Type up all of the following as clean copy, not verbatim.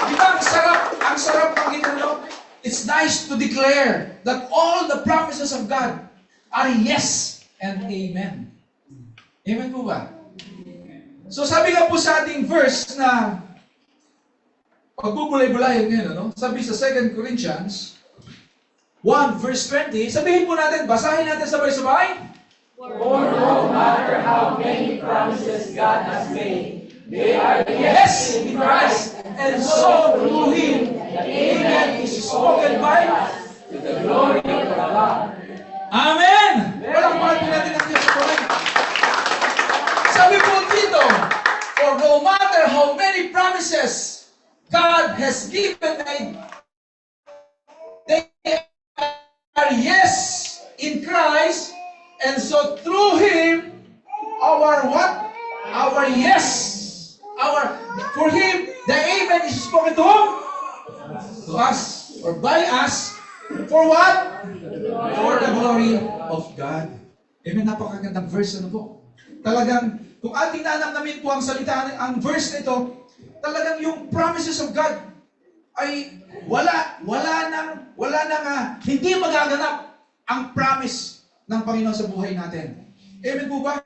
Di ba ang sarap pakinggan, no? It's nice to declare that all the promises of God are yes and amen. Amen po ba? So sabi nga po sa ating verse na pagbubulay-bulayan ngayon, no? Sabi sa 2 Corinthians 1 verse 20, sabihin po natin, basahin natin sabay-sabay. For no matter how many promises God has made, they are yes in Christ, and so through Him, the Amen is spoken by us to the glory of God. Amen! Walang mahal natin ang Diyos po rin. Sabi po dito, for no matter how many promises God has given, they are yes in Christ, and so through Him, our what? Our yes. For Him, the Amen is spoken to whom? To us, or by us. For what? For the glory of God. Amen, napakagandang verse, ano po? Talagang, kung ating nanamnamin po ang salita, ang verse nito, talagang yung promises of God ay wala nang hindi magaganap ang promise ng Panginoon sa buhay natin. Amen po ba?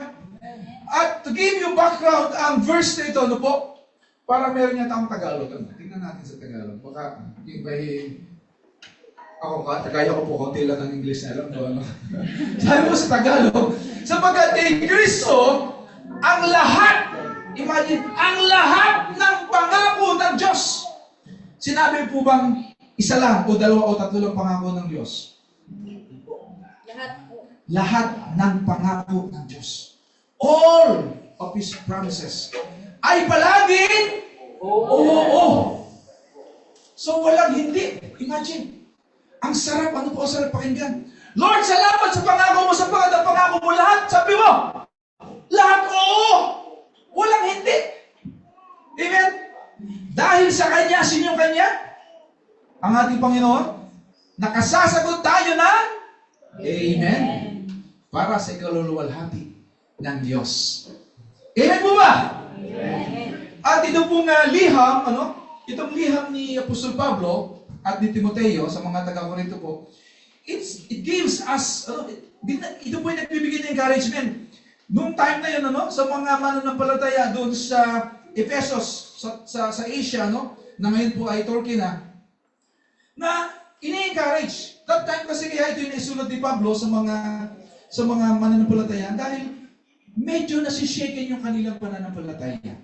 At to give you background, ang verse na ito, ano po? Parang meron yata ang Tagalog. Tingnan natin sa Tagalog. Baka yung kaya ko po konti lang ng English na alam ko. Ano? Sabi mo sa Tagalog, sapagkat kay Kristo, ang lahat, imagine, ang lahat ng pangako ng Diyos. Sinabi po bang isa lang o dalawa o tatlo lang pangako ng Diyos? Lahat ng pangako ng Diyos. All of His promises ay palaging oo. So walang hindi. Imagine. Ang sarap, ano po ang sarap pakinggan? Lord, salamat sa pangako mo, sapagkat ang pangako mo lahat, sabi mo, lahat oo. Walang hindi. Amen? Dahil sa Kanya, sino Kanya? Ang ating Panginoon, nakasasagot tayo ng Amen. Para sa ikaluluwalhati ng Diyos. Amen po ba? Amen. At ito pong liham, itong liham ni Apostol Pablo at ni Timoteo sa mga taga-Korinto po, it gives us, ito po yung nagbibigay ng encouragement. Noong time na yun, sa mga mananampalataya doon sa Ephesus, sa Asia, na ngayon po ay Turkey na ini-encourage. That time kasi kaya ito yung isulat ni Pablo sa mga mananampalataya dahil medyo nasishaken yung kanilang pananampalataya.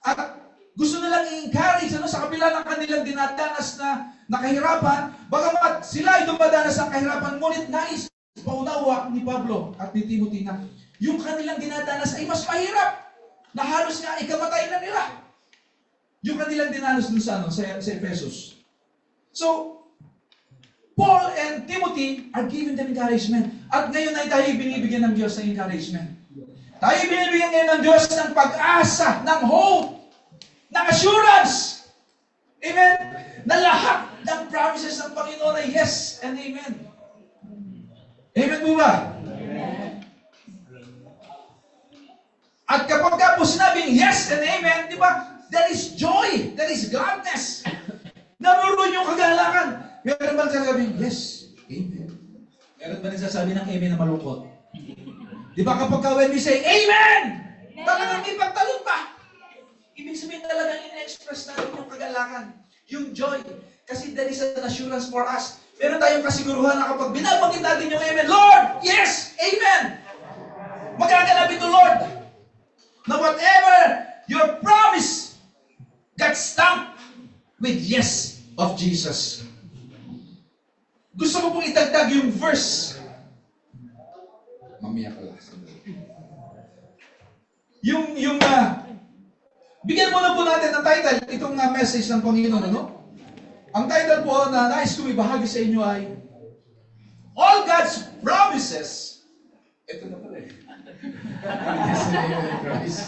At gusto nilang i-encourage sa kabila ng kanilang dinadanas na kahirapan, bagamat sila ay dumadanas ng kahirapan, ngunit nais paunawa ni Pablo at ni Timothy na yung kanilang dinadanas ay mas mahirap na halos nga ikamatay na nila. Yung kanilang dinanas dun sa Ephesus. So, Paul and Timothy are giving them encouragement. At ngayon ay tayo binibigyan ng Diyos ng encouragement. Tayo binibigyan ngayon ng Diyos ng pag-asa, ng hope, ng assurance. Amen? Na lahat ng promises ng Panginoon ay yes and amen. Amen po ba? Amen. At kapag ka po sinabing yes and amen, di ba? There is joy, there is gladness. Naroon yung kagalakan. Meron ba nagsasabing, yes, amen? Meron ba nagsasabi ng amen na malungkot? Di ba kapag when we say, amen! Talagang may pagtalon pa. Ibig sabihin talagang in-express natin yung kagalakan, yung joy. Kasi there is an assurance for us. Meron tayong kasiguruhan na kapag binabanggit natin yung amen, Lord, yes, amen! Magaganap ito, Lord. Na whatever your promise got stamped with yes of Jesus. Gusto ko pong itagdag yung verse. Mamaya pala. Bigyan muna po natin ng title, itong message ng Panginoon, Ang title po na nais kong ibahagi sa inyo ay All God's Promises. Ito na pala Yes, Christ.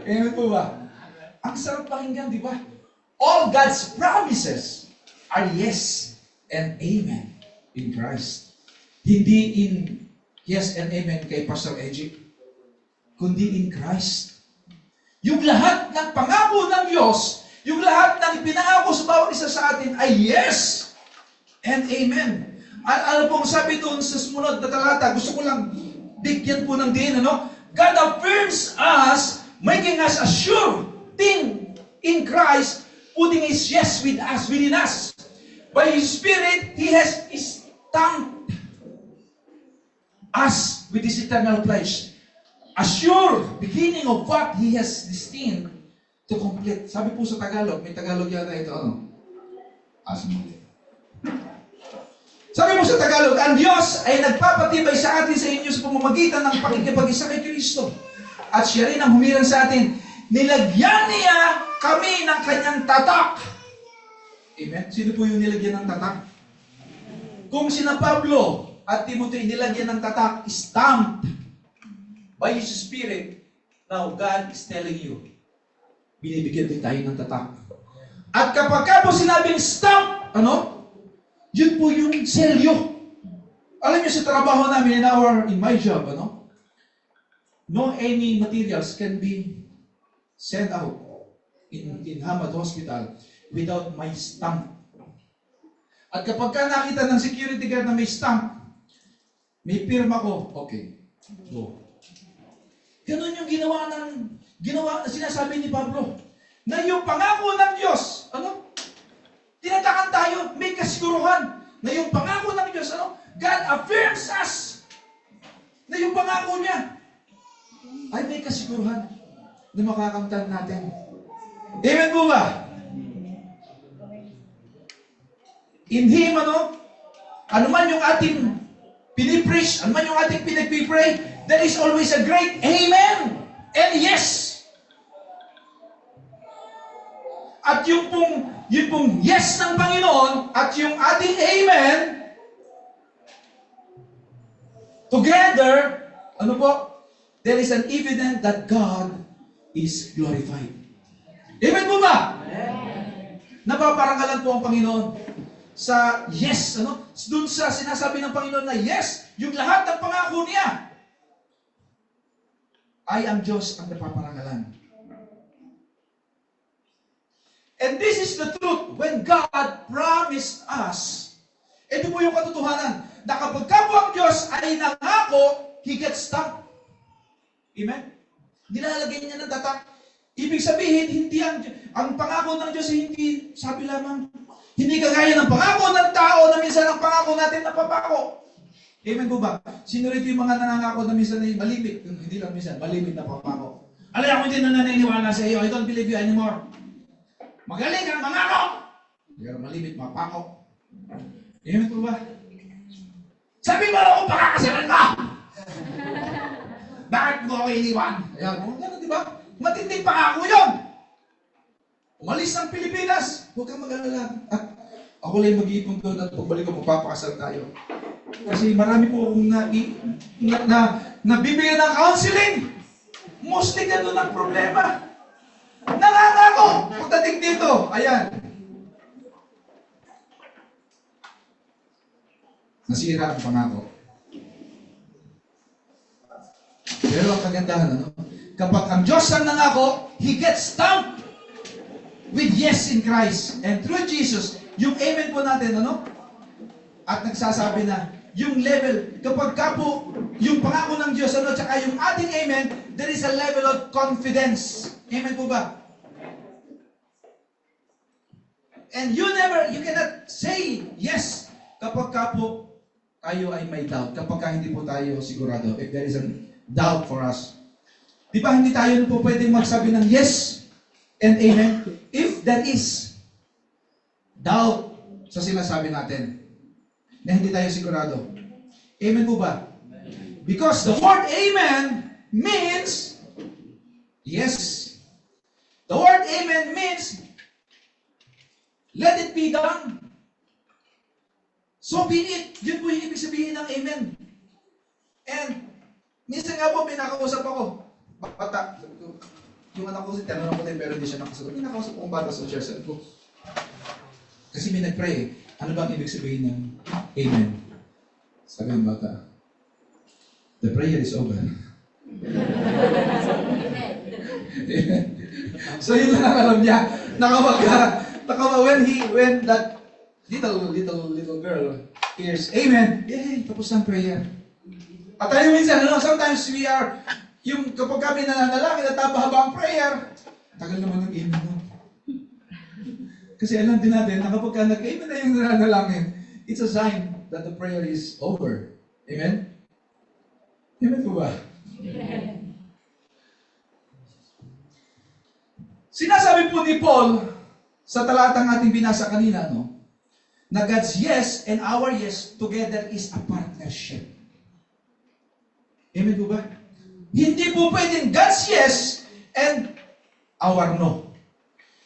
Amen po ba? Ang sarap pakinggan, di ba? All God's promises are yes and amen in Christ. Hindi in yes and amen kay Pastor Egypt, kundi in Christ. Yung lahat ng pangako ng Diyos Yung lahat ng pinangako sa bawat isa sa atin ay yes and amen. Alam po, sabi doon sa sumunod na talata, gusto ko lang bigyan po ng din, ano? God affirms us, making us a sure thing in Christ, putting His yes with us, within us. By His Spirit, He has stamped us with His eternal pledge. A sure beginning of what He has destined to complete. Sabi po sa Tagalog, may Tagalog yata ito, ano? Asmuli. Sabi mo sa Tagalog, ang Diyos ay nagpapatibay sa atin sa inyo sa pamamagitan ng pakikipag-isa kay Kristo. At siya rin ang humirang sa atin. Nilagyan niya kami ng kanyang tatak. Amen? Sino po yung nilagyan ng tatak? Kung sina Pablo at Timothy nilagyan ng tatak, stamped by His Spirit, now God is telling you, binibigyan din tayo ng tatak. At kapag ka po sinabing stamp, ano? Yun po yung selyo. Alam niyo sa trabaho namin, in my job, ano? No any materials can be sent out in Hamad Hospital without my stamp. At kapag ka nakita ng security guard na may stamp, may pirma ko, okay, go. Ganun yung ginawa sinasabi ni Pablo, na yung pangako ng Diyos, ano? Tinatakan tayo, may kasiguruhan na yung pangako ng Diyos, ano? God affirms us na yung pangako niya ay may kasiguruhan na makakamtan natin. Amen po ba? In Him, ano man yung ating pinipreach, ano man yung ating pinagpipray, there is always a great amen and yes. At yung pong yes ng Panginoon at yung ating amen, together, ano po? There is an evidence that God is glorified. Amen po ba? Napaparangalan po ang Panginoon sa yes, ano? Doon sa sinasabi ng Panginoon na yes, yung lahat ng pangako niya ay ang Diyos ang napaparangalan. And this is the truth. When God promised us, ito po yung katotohanan, na kapag po ang Diyos ay nangako, He gets stuck. Amen? Nilalagay niya ng tatak. Ibig sabihin, hindi ang pangako ng Diyos ay hindi, sabi lamang, hindi kagaya ng pangako ng tao na minsan ang pangako natin napapako. Amen po ba? Sino rito yung mga nangangako na minsan ay malimit? Hindi lang minsan, malimit na papako. Alay, ako hindi na naniniwala sa iyo. I don't believe you anymore. Magaling ang mangako! Pero malimit, mapako. Amen po ba? Sabi mo ako, pakakasalan mo! Bakit mo ako iniwan? Ayan, gano'n, di ba? Matinding pangako yun! Umalis ng Pilipinas, huwag kang mag-alala. At ako lang mag-iipon doon at pagbalik ko, magpapakasal tayo. Kasi marami po akong nabibigyan ng counseling. Mostly gano'n ang problema. Nangangako! Pagdating dito, ayan. Nasira ang pangako. Pero ang kagandahan, ano? Kapag ang Diyos ang nangako, He gets stamped with yes in Christ. And through Jesus, yung amen po natin, ano? At nagsasabi na, yung level, kapag ka po, yung pangako ng Diyos, ano, tsaka yung ating amen, there is a level of confidence. Amen po ba? And you cannot say yes kapag ka po tayo ay may doubt. Kapag ka hindi po tayo sigurado, if there is a doubt for us. Di ba hindi tayo po pwedeng magsabi ng yes and amen if there is doubt sa sinasabi natin na hindi tayo sigurado. Amen po ba? Because the word amen means yes. The word amen means let it be done. So be it. Yun po yung ibig sabihin ng amen. And minsan nga po, pinakausap ako. Bata. Yung anak ko, tinanong ko din, pero hindi siya nakasagot. Pinakausap akong bata sa church. Sabi ko, kasi may nag-pray eh. Ano bang ibig sabihin ng amen? Sabi ng bata, the prayer is over. So yun lang ang alam niya. when that little girl hears, Amen, yay, tapos ang prayer. At tayo minsan, sometimes we are, kapag kami nananalangin at habang prayer, tagal naman ng Amen mo. Kasi alam din natin na kapag nag-Amen na yung nananalangin, it's a sign that the prayer is over. Amen? Amen po ba? Amen. Sinasabi po ni Paul sa talatang ating binasa kanina, na God's yes and our yes together is a partnership. Amen po ba? Hindi po pwedeng God's yes and our no.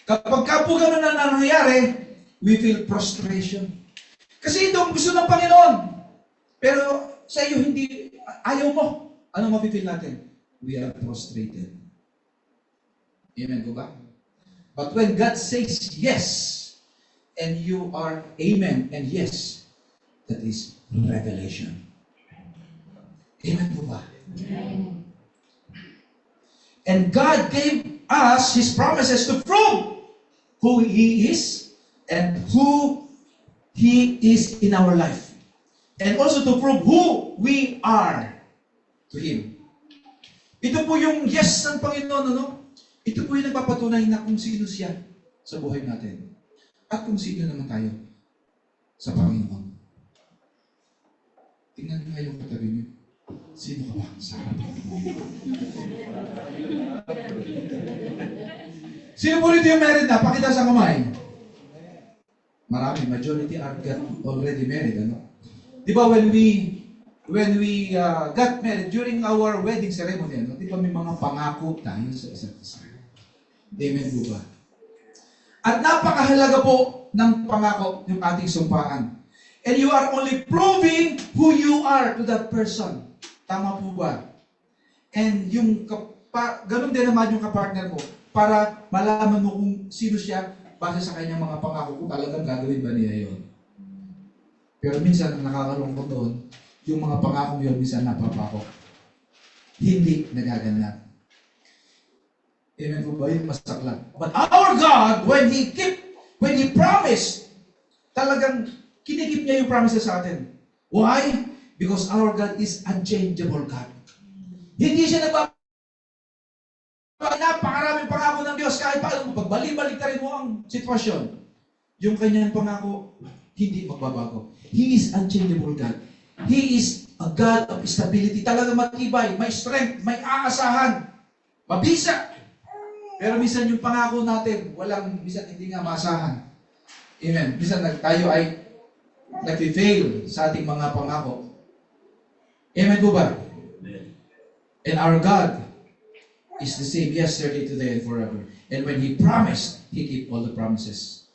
Kapag ka po gano'n na nangyayari, we feel frustration. Kasi ito ang gusto ng Panginoon. Pero sa iyo, hindi, ayaw mo. Ano mapipil natin? We are frustrated. Amen po ba? But when God says yes, and you are amen and yes, that is revelation. Amen po ba? Amen. And God gave us His promises to prove who He is and who He is in our life. And also to prove who we are to Him. Ito po yung yes ng Panginoon, Ito po yung nagpapatunay na kung sino siya sa buhay natin. At kung sino naman tayo sa Panginoon. Tingnan niyo nga yung katabi niyo. Sino ka ba sa harapin mo? Sino po rito yung married na? Pakita sa kamay. Marami. Majority are already married. Di ba when we got married, during our wedding ceremony, di ba may mga pangako tayo sa isa't isa? Amen po ba? At napakahalaga po ng pangako yung ating sumpaan. And you are only proving who you are to that person. Tama po ba? And ganun din naman yung kapartner mo para malaman mo kung sino siya base sa kanyang mga pangako kung talagang gagawin ba niya yun. Pero minsan, ang nakakalungkot doon, yung mga pangako yun, minsan napapako. Hindi nagaganap. Amen po ba? Yung masaklan. But our God, when He promised, talagang kinikip niya yung promises sa atin. Why? Because our God is unchangeable God. Hindi siya napakaraming pangako ng Diyos kahit paano pagbalik-balik rin mo ang sitwasyon. Yung kanyang pangako, hindi magbabago. He is unchangeable God. He is a God of stability. Talagang matibay, may strength, may aasahan, mabisa. Pero minsan yung pangako natin, minsan hindi nga maasahan. Amen. Minsan tayo ay nag-fail sa ating mga pangako. Amen po ba? Amen. And our God is the same yesterday, today, and forever. And when He promised, He keep all the promises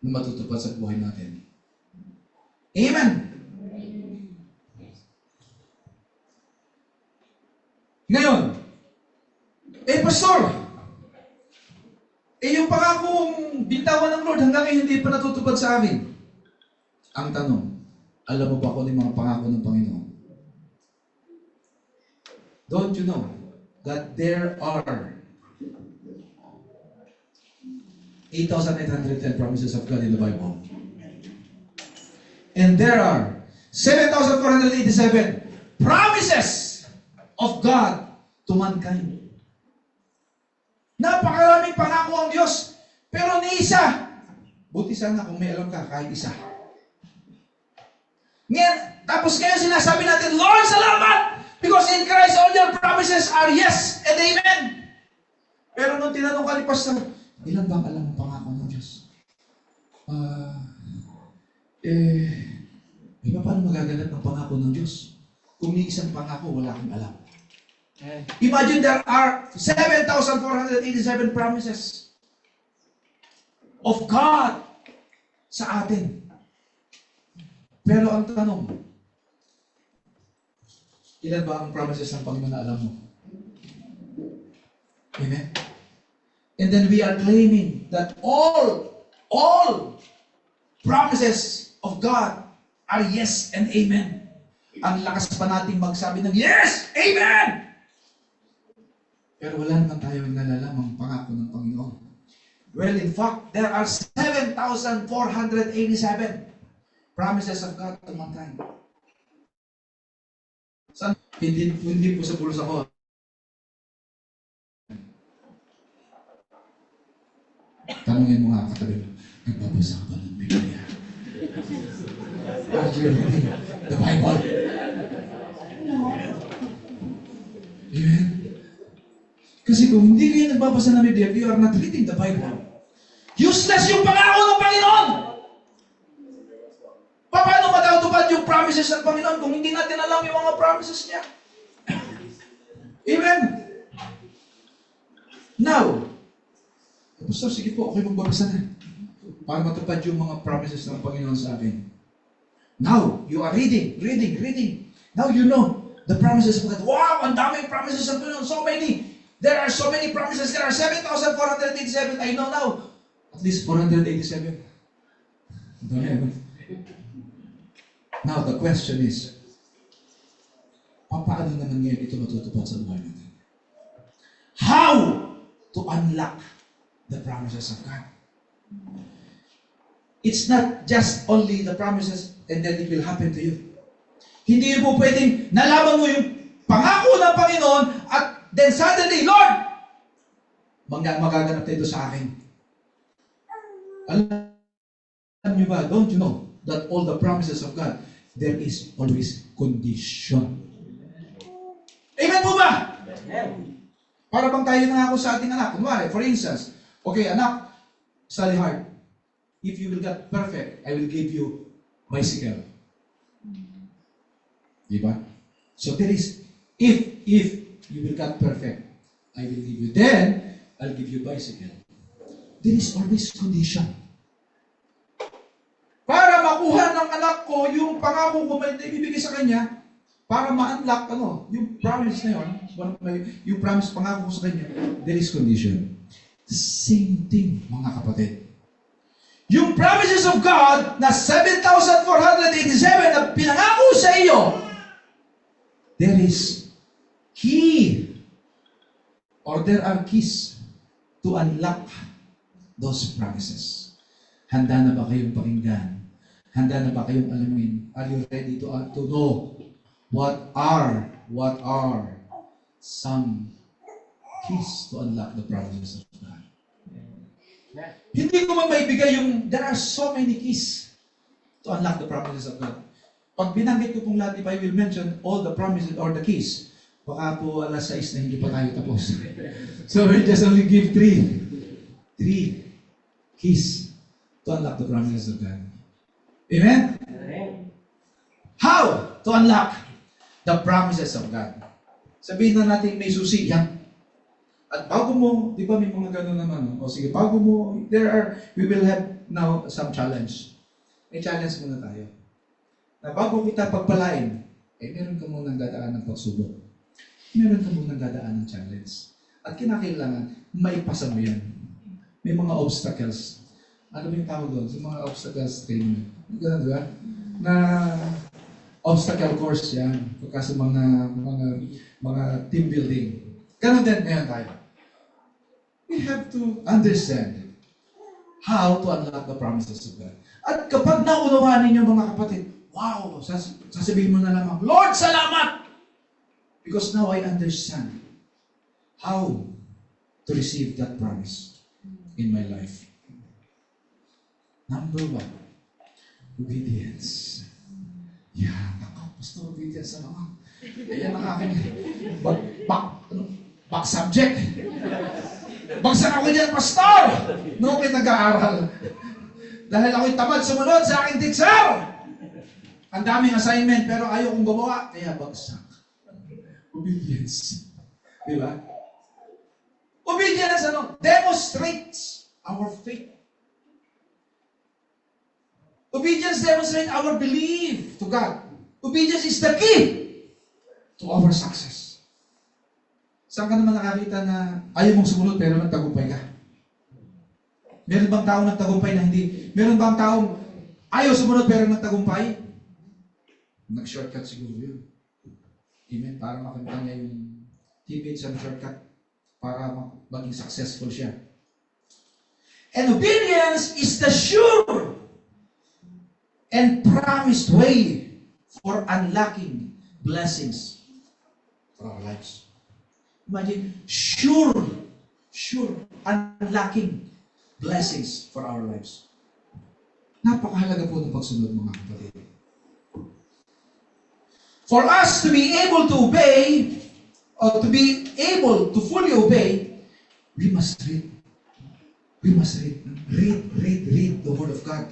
na matutupad sa buhay natin. Amen. Ngayon, Pastor, yung pangakong bintawan ng Lord hanggang ngayon hindi pa natutupad sa akin. Ang tanong, alam mo ba kung yung mga pangako ng Panginoon? Don't you know that there are 8,810 promises of God in the Bible? And there are 7,487 promises of God to mankind. Napakaraming pangako ang Diyos. Pero ni isa, buti sana kung may alam ka, kahit isa. Tapos ngayon sinasabi natin, Lord, salamat! Because in Christ all your promises are yes and amen. Pero nung tinanong ka ni Pastor, ilan bang alam ang pangako ng Diyos? Paano magaganap ng pangako ng Diyos? Kung may isang pangako, wala kang alam. Imagine there are 7,487 promises of God sa atin. Pero ang tanong, ilan ba ang promises ng Panginoon na alam mo? Amen? And then we are claiming that all promises of God are yes and amen. Ang lakas pa nating magsabi ng yes, amen! Pero wala naman tayong nalalamang pangako ng Panginoon. Well, in fact, there are 7,487 promises of God to mankind. Hindi po sa pulos ako. Tanungin mo nga katabi mo, nagbabasa ka ba ng Biblia? Are you reading the Bible? Amen? Kasi kung hindi kayo nagbabasa ng Biblia, you are not reading the Bible. Useless yung pangako ng Panginoon! Paano matatupad yung promises ng Panginoon kung hindi natin alam yung mga promises niya? Amen? Now, Pastor, sige po, okay magbabasa na. Para matupad yung mga promises ng Panginoon sa akin. Now, you are reading. Now you know the promises of God. Wow, ang daming promises ng Panginoon. So many. There are so many promises. There are 7,487. I know now. At least 487. Now, the question is, paano naman ngayon ito matutupad sa buhay natin? How to unlock the promises of God? It's not just only the promises and then it will happen to you. Hindi mo pwedeng nalaman mo yung pangako ng Panginoon at then suddenly, Lord, magaganap na ito sa akin. Alam niyo ba, don't you know that all the promises of God, there is always condition. Amen po ba? Para bang tayo nangako sa ating anak. Kunwari, for instance, okay, anak, study hard. If you will get perfect, I will give you bicycle. Diba? So there is, if you will get perfect, I will give you. Then, I'll give you bicycle. There is always condition. Para makuha ng anak ko yung pangako ko may ibibigay sa kanya, para ma-unlock yung promise na yun, yung promise pangako ko sa kanya, there is condition. The same thing, mga kapatid. Yung promises of God na 7,487 na pinangako sa iyo, there is key or there are keys to unlock those promises. Handa na ba kayong pakinggan? Handa na ba kayong alamin? Are you ready to know what are some keys to unlock the promises of God? Hindi ko man maibigay there are so many keys to unlock the promises of God. Pag binanggit ko pong lahat, if I will mention all the promises or the keys, baka po alas 6 na hindi pa tayo tapos. So we just only give three keys to unlock the promises of God. Amen? How to unlock the promises of God? Sabihin na natin may susi yan. At bago mo, di ba may mga gano'n naman, o sige, bago mo, we will have now some challenge. May challenge muna tayo. Na bago kita pagpalain, meron ka munang dadaan ng pagsubok. Meron ka munang dadaan ng challenge. At kinakailangan, maipasa mo yan. May mga obstacles. Ano ba yung tawag doon? Yung mga obstacles training. Ganun, di ba? Na obstacle course yan. Pagkaso mga team building. Ganun din ngayon tayo. We have to understand how to unlock the promises of God. At kapag naunawaan ninyo mga kapatid, wow, sasabihin mo na lamang, Lord, salamat! Because now I understand how to receive that promise in my life. Number 1, obedience. Yeah, Pastor, obedience na naman. Ayan ang aking back subject. Bagsak ako dyan, Pastor! Noong ako'y nag-aaral. Dahil ako'y tamad sumunod sa aking teacher. Ang daming assignment, pero ayaw kong gumawa, kaya bagsak. Obedience. Diba? Obedience, demonstrates our faith. Obedience demonstrates our belief to God. Obedience is the key to our success. Saan ka naman nakakita na ayaw mong sumunod pero nagtagumpay ka? Meron bang taong nagtagumpay na hindi? Meron bang taong ayaw sumunod pero nagtagumpay? Nag-shortcut siguro yun. Amen? Para makita niya yung teammates ang shortcut para maging successful siya. And obedience is the sure and promised way for unlocking blessings for our lives. Imagine, sure, unlocking blessings for our lives. Napakahalaga po ng pagsunod, mga kapatid. For us to be able to obey, or to be able to fully obey, we must read. We must read. Read the Word of God.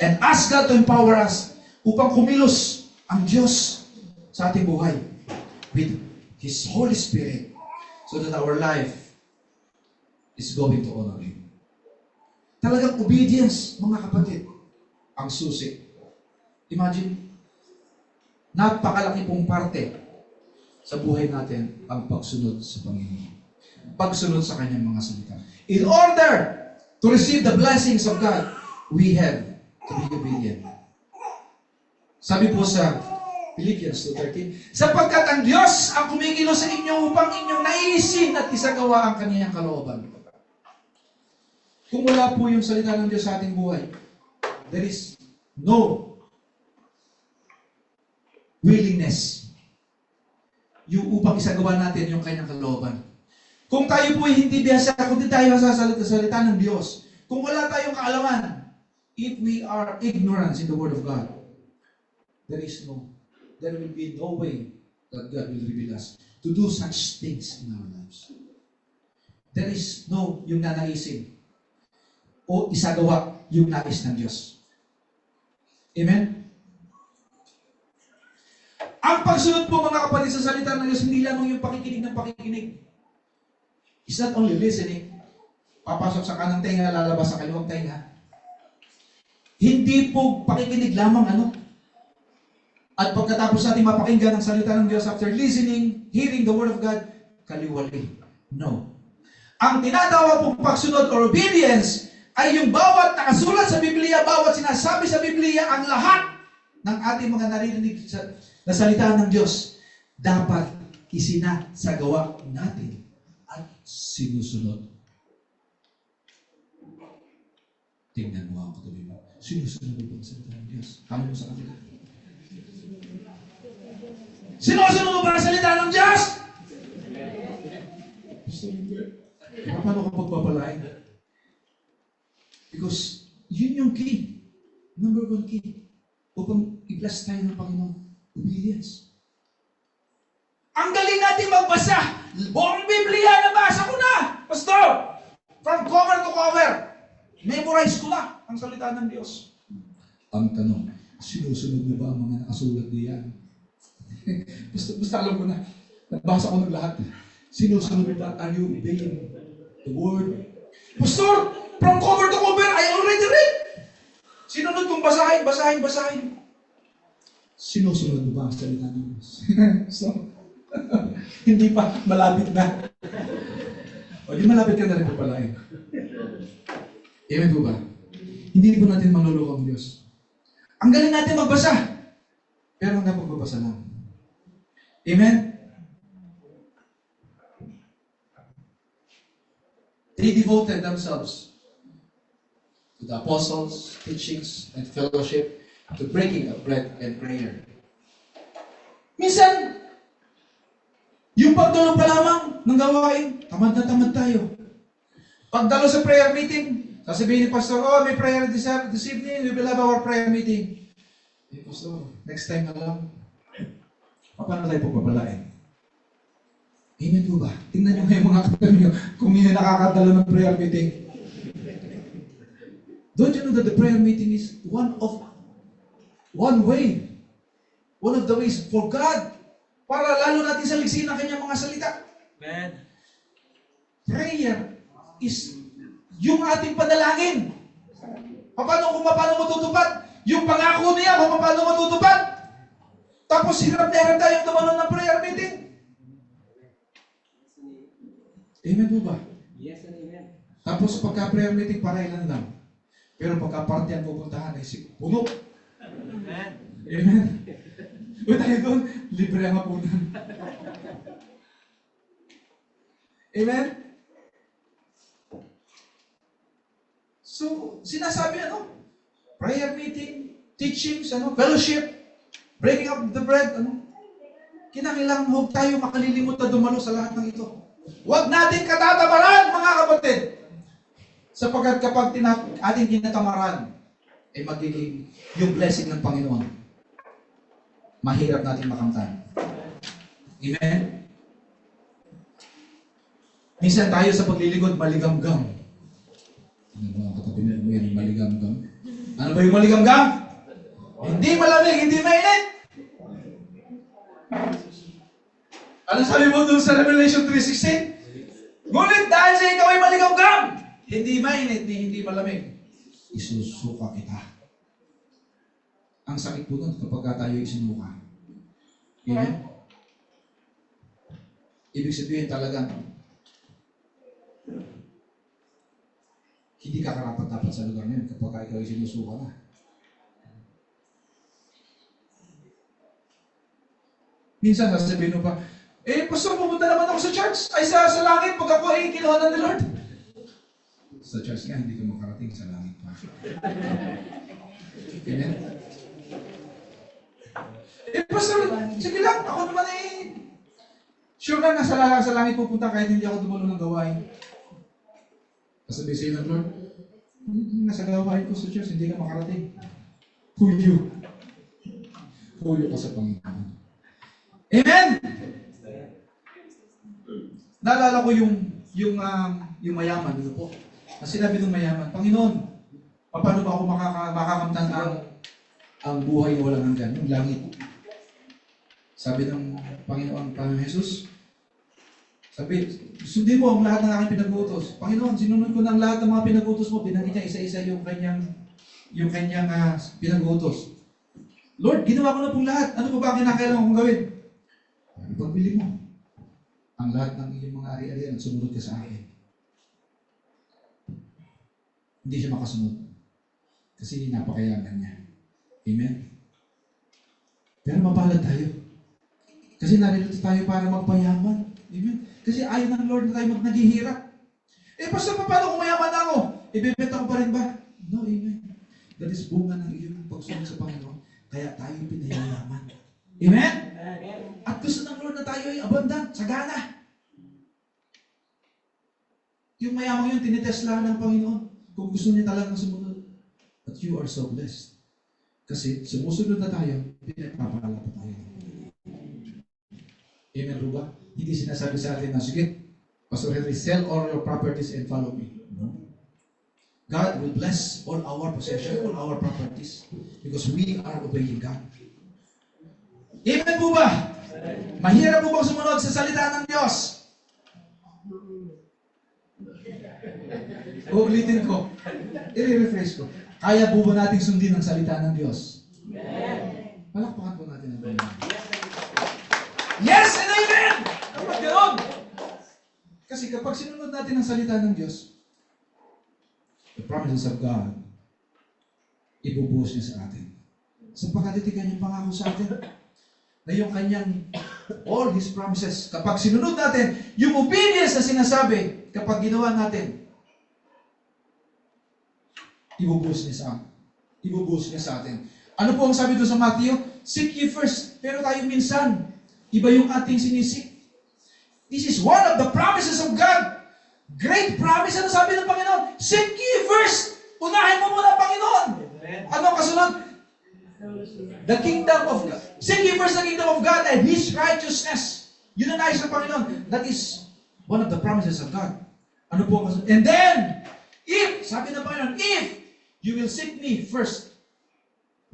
And ask God to empower us upang kumilos ang Diyos sa ating buhay with His Holy Spirit so that our life is going to honor Him. Talagang obedience, mga kapatid, ang susi. Imagine, napakalaki pong parte sa buhay natin ang pagsunod sa Panginoon. Pagsunod sa Kanyang mga salita. In order to receive the blessings of God, we have to be obedient. Sabi po sa Philippians 2:13, sapagkat ang Diyos ang kumikilos sa inyo upang inyong naisin at isagawa ang Kanyang kalooban. Kung wala po yung salita ng Diyos sa ating buhay, there is no willingness yung upang isagawa natin yung Kanyang kalooban. Kung tayo po hindi biyasa, kung hindi tayo sa salita ng Diyos, kung wala tayong kaalaman, if we are ignorant in the Word of God, there will be no way that God will reveal us to do such things in our lives. There is no yung nanaisin o isagawa yung nais ng Diyos. Amen? Ang pagsunod po, mga kapatid, sa salita ng Diyos, hindi lamang yung pakikinig ng pakikinig. It's not only listening. Papasok sa kanang tenga, lalabas sa kaliwang tenga. Hindi po pakikinig lamang, At pagkatapos natin mapakinggan ang salita ng Diyos after listening, hearing the Word of God, kaliwali. No. Ang tinatawag pong pagsunod or obedience ay yung bawat nakasulat sa Biblia, bawat sinasabi sa Biblia, ang lahat ng ating mga naririnig na salita ng Diyos, dapat isinasagawa natin at sinusunod. Tingnan mo ang katabi mo. Sinusunod mo ang salita ng Diyos. Kami mo sa kanila. Sinusunod mo ba ang salita ng Diyos? Paano ka pagpapalain? Because yun yung key. Number one key. Upang i-bless tayo ng Panginoon. Obedience. Ang galing natin magbasa. Buong Biblia nabasa ko na. Pastor, from cover to cover. Memorize ko na ang salita ng Diyos. Ang tanong, sinusunod mo ba ang mga nakasulat diyan? basta alam ko na. Nabasa ko ng lahat. Sinusunod mo ba? Are you obeying the Word? Pastor, from cover to cover, I already read. Sinunod kong basahin. Sinusunod mo ba ang salita ng Diyos? So, hindi pa, malapit na. O, di malapit ka na rin papalain. Amen po ba? Hindi po natin maluloko ang Diyos. Ang galing natin magbasa, pero hanggang pagbabasa lang. Amen? They devoted themselves to the apostles, teachings, and fellowship, to breaking of bread and prayer. Minsan, yung pagdalo pa lamang ng gawain, tamad na tamad tayo. Pagdalo sa prayer meeting, sasabihin ni Pastor, may prayer this evening, we will have our prayer meeting. Pastor, next time na lang. Paano tayo pagpapalain? Amen po ba? Tingnan nyo ngayon mga kapatid nyo kung hindi nakakadalo ng prayer meeting. Don't you know that the prayer meeting is one way, one of the ways for God, para lalo natin saligsin ang kanyang mga salita. Amen. Prayer is yung ating panalangin. Paano matutupad? Yung pangako niya, kung paano matutupad? Tapos hirap na hirap tayong tumalon ng prayer meeting. Amen po ba? Yes and amen. Tapos pagka prayer meeting, parailan lang. Pero pagka party ang pupuntahan, ay puno. Amen. Amen. Uy, tayo doon, libre ang hapunan. Amen? So, sinasabi prayer meeting, teachings, fellowship, breaking up the bread, kinakailangan huwag tayo makalilimot na dumalo sa lahat ng ito. Huwag natin katatamaran, mga kapatid. Sapagkat kapag ating kinatamaran, ay magiging yung blessing ng Panginoon. Mahirap natin makamtan. Amen? Minsan tayo sa paglilingkod, maligamgam. Ano ba, katabi mo yan, maligamgam? Ano ba yung maligamgam? Hindi malamig, hindi mainit. Ano sabi mo dun sa Revelation 3:16? Ngunit dahil sa ikaw ay maligamgam, hindi mainit, hindi malamig, isusuka kita. Ang sakit po nun kapag tayo isinuka. Amen? Ibig sabihin talaga, hindi ka karapat-dapat sa lugar na yun kapag ikaw ay sinusuka na. Minsan sasabihin mo pa, pastor, pupunta naman ako sa church. Ay, sa langit, pag ako ay kinuha ng Lord. Sa church nga, hindi ka makarating sa langit pa. Amen? Pastor, sige lang, ako naman sure na nasa langit pupunta kahit hindi ako dumalo ng gawain. Kasabi sa'yo ng Lord, nasa gawain ko sa church, hindi ka makarating. Hulyo. Hulyo ka sa Panginoon. Amen! Naalala ko yung mayaman, po. Kasi sinabi ng mayaman, Panginoon, paano ba ako makakamtan ang buhay na walang hanggan, yung langit? Sabi ng Panginoon Jesus, sabi, sundin mo ang lahat ng aking pinag-uutos. Panginoon, sinunod ko ng lahat ng mga pinag-uutos mo, binanggit niya isa-isa yung kanyang pinag-uutos. Lord, ginawa ko na pong lahat. Ano pa ba ang kinakailangan kong gawin? Ipagbili mo ang lahat ng iyong mga ari-arian at sumunod ka sa akin. Hindi siya makasunod. Kasi napakayaman niya. Amen? Pero mapalad tayo. Kasi narito tayo para magpayaman. Amen? Kasi ayaw ng Lord na tayo naghihirap. Pastor, paano kung mayaman ako? Ibebenta ko pa rin ba? No, amen. That is bunga ng iyong pagsunod sa Panginoon. Kaya tayo pinayayaman. Amen? At gusto ng Lord na tayo ay abundant, sagana. Yung mayamang yun, tinitest lang ng Panginoon. Kung gusto niya talagang sumunod. But you are so blessed. Kasi sumusunod na tayo, pinagpapakala pa tayo. Amen, Ruba? Hindi sinasabi sa atin na, sige, Pastor Henry, sell all your properties and follow me. No? God will bless all our possessions, all our properties, because we are obeying God. Amen po ba? Mahirap po bang sumunod sa salita ng Diyos? Uulitin ko. I-refresh ko. Kaya po ba natin sundin ang salita ng Diyos? Palakpakan po natin ang Panginoon. Yes and amen! Dapat ganoon. Kasi kapag sinunod natin ang salita ng Diyos, the promises of God, ibubuhos niya sa atin. Sapagkat ito kanyang pangako sa atin, na yung kanyang, all His promises, kapag sinunod natin, yung obedience na sinasabi, kapag ginawa natin, ibubuhos niya sa atin. Ano po ang sabi doon sa Matthew? Seek ye first. Pero tayo minsan, iba yung ating sinisik. This is one of the promises of God. Great promise. Ano sabi ng Panginoon? Seek ye first. Unahin mo muna ang Panginoon. Ano kasunod? The kingdom of God. Seek ye first the kingdom of God and His righteousness. Yun ang nais ng Panginoon. That is one of the promises of God. Ano po ang kasunod? And then, sabi ng Panginoon, if you will seek me first,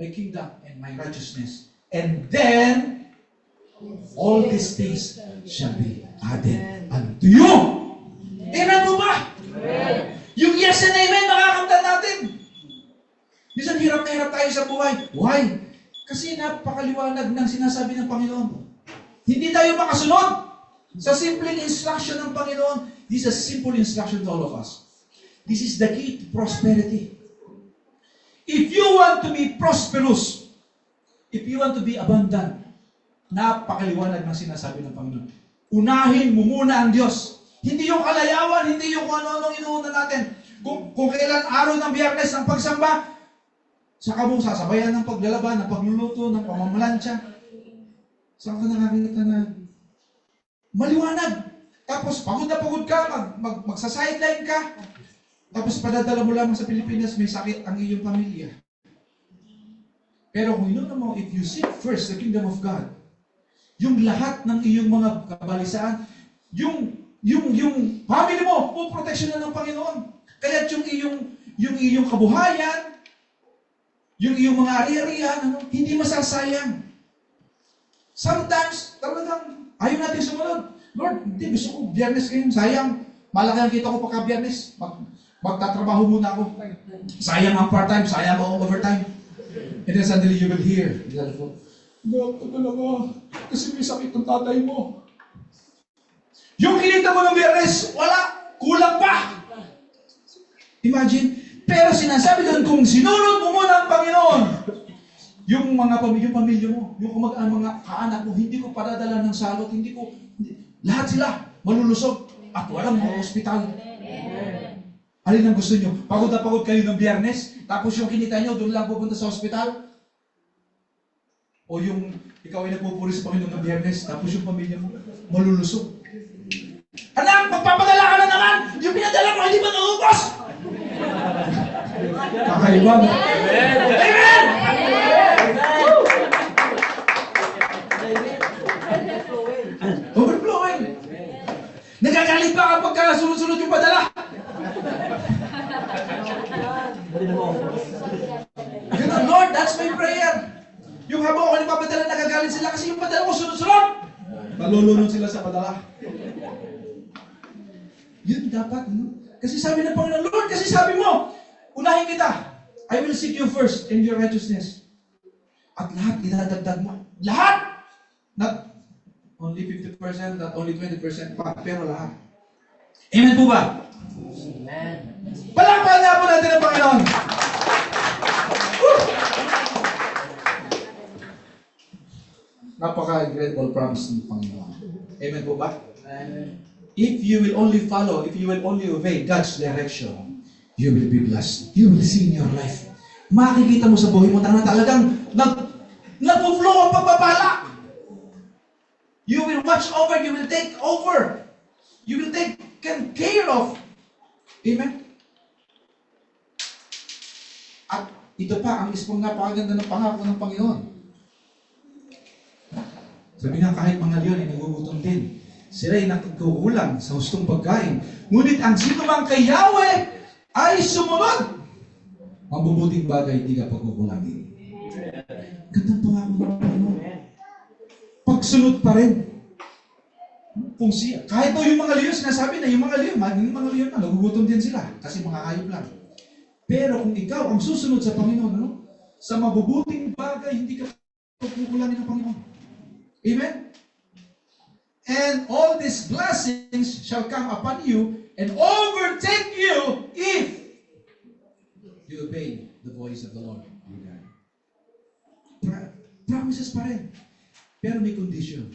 my kingdom and my righteousness, and then all these things shall be added unto you. Amen po ba? Amen. Yung yes and amen, makakamtan natin. Minsan hirap na hirap tayo sa buhay. Why? Kasi napakaliwanag ng sinasabi ng Panginoon. Hindi tayo makasunod sa simpleng instruction ng Panginoon. This is a simple instruction to all of us. This is the key to prosperity. If you want to be prosperous, if you want to be abundant, napakaliwanag ng sinasabi ng Panginoon. Unahin mo muna ang Diyos. Hindi yung kalayawan, hindi yung kung ano-anong inuuna natin. Kung kailan araw ng Biyernes ng pagsamba, saka mong sasabayan ng paglalaban, ng pagluluto, ng pamamalansya. Saan ka nakakita na maliwanag? Tapos pagod na pagod ka, magsa-sideline ka. Tapos padadala mo lamang sa Pilipinas, may sakit ang iyong pamilya. Pero kung inuna mo, if you seek first the kingdom of God, yung lahat ng iyong mga kabalisaan, yung family mo, protection na ng Panginoon. Kaya yung iyong kabuhayan, yung iyong mga ari-arian, hindi masasayang. Sometimes, talagang ayaw natin sumunod. Lord, hindi, gusto ko Biyernes ngayon, sayang. Malaki ang kita ko pagka Biyernes. Magtatrabaho muna ako. Sayang ang part-time, sayang ang overtime. And then suddenly you will hear, God, talaga, kasi may sakit ng tatay mo. Yung kinita mo ng Biyernes, wala, kulang pa. Imagine, pero sinasabi doon, kung sinunod mo muna ang Panginoon, yung pamilya mo, yung mga kaanak mo, hindi ko padadala ng salot, lahat sila malulusog at walang mga ospital. Alin ang gusto nyo? Pagod na pagod kayo ng Biyernes, tapos yung kinita nyo, doon lang pupunta sa ospital? O yung ikaw ay nagpupuri sa Panginoon ng Biyernes, tapos yung pamilya mo malulusog? Anak, magpapadala ka na naman! Yung pinadala mo, hindi ba naubos? Kakaiba, no? Amen! Overflowing. Nagagalit pa kapag sunod-sunod yung padala. Ganun, Lord, that's my prayer. Yung habang ako nagpapadala, nagagalit sila kasi yung padala ko sunod-sunod. Malulunod sila sa padala. Yun dapat, no? Kasi sabi ng Panginoon, Lord, kasi sabi mo, unahin kita. I will seek you first in your righteousness. At lahat, dinadagdag mo. Lahat! Not only 50%, not only 20%, pero lahat. Amen po ba? Amen. Palakpakan nga po natin ang Panginoon. Napaka-incredible promise ng Panginoon. Amen po ba? Amen. If you will only follow, if you will only obey God's direction, you will be blessed. You will see in your life. Makikita mo sa buhay mo na talagang nag-flow ang pagpapala. You will watch over, you will take over. You will take care of. Amen? At ito pa, ang isang napakaganda ng pangako ng Panginoon. Sabi nga, kahit mga leon ay nagugutom din. Sila ay nagkukulang sa hustong pagkain. Ngunit ang sino mang kay Yahweh ay sumunod. Mabubuting bagay, hindi ka pagkukulangin. Gandang pangako ng Panginoon. Pagsunod pa rin. Kung kahit yung mga leon, sinasabi na yung mga leon na, nagugutom din sila. Kasi mga hayop lang. Pero kung ikaw ang susunod sa Panginoon, sa mabubuting bagay, hindi ka pagkukulangin ng Panginoon. Amen? And all these blessings shall come upon you and overtake you if you obey the voice of the Lord. Promises pa rin. Pero may condition.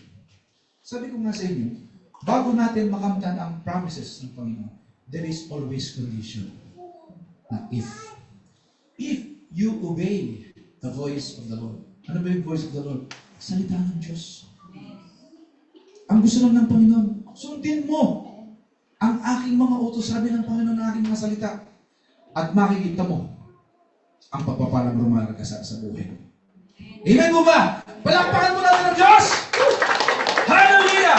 Sabi ko nga sa inyo, bago natin makamtan ang promises ng Panginoon, there is always condition. Na if you obey the voice of the Lord. Ano ba yung voice of the Lord? Salita ng Diyos. Ang gusto lang ng Panginoon, sundin mo ang aking mga utos, sabi ng Panginoon ng aking mga salita. At makikita mo ang pagpapalang rumaragasa sa buhay mo. Amen mo ba? Palakpakan mo natin ang Diyos! Hallelujah!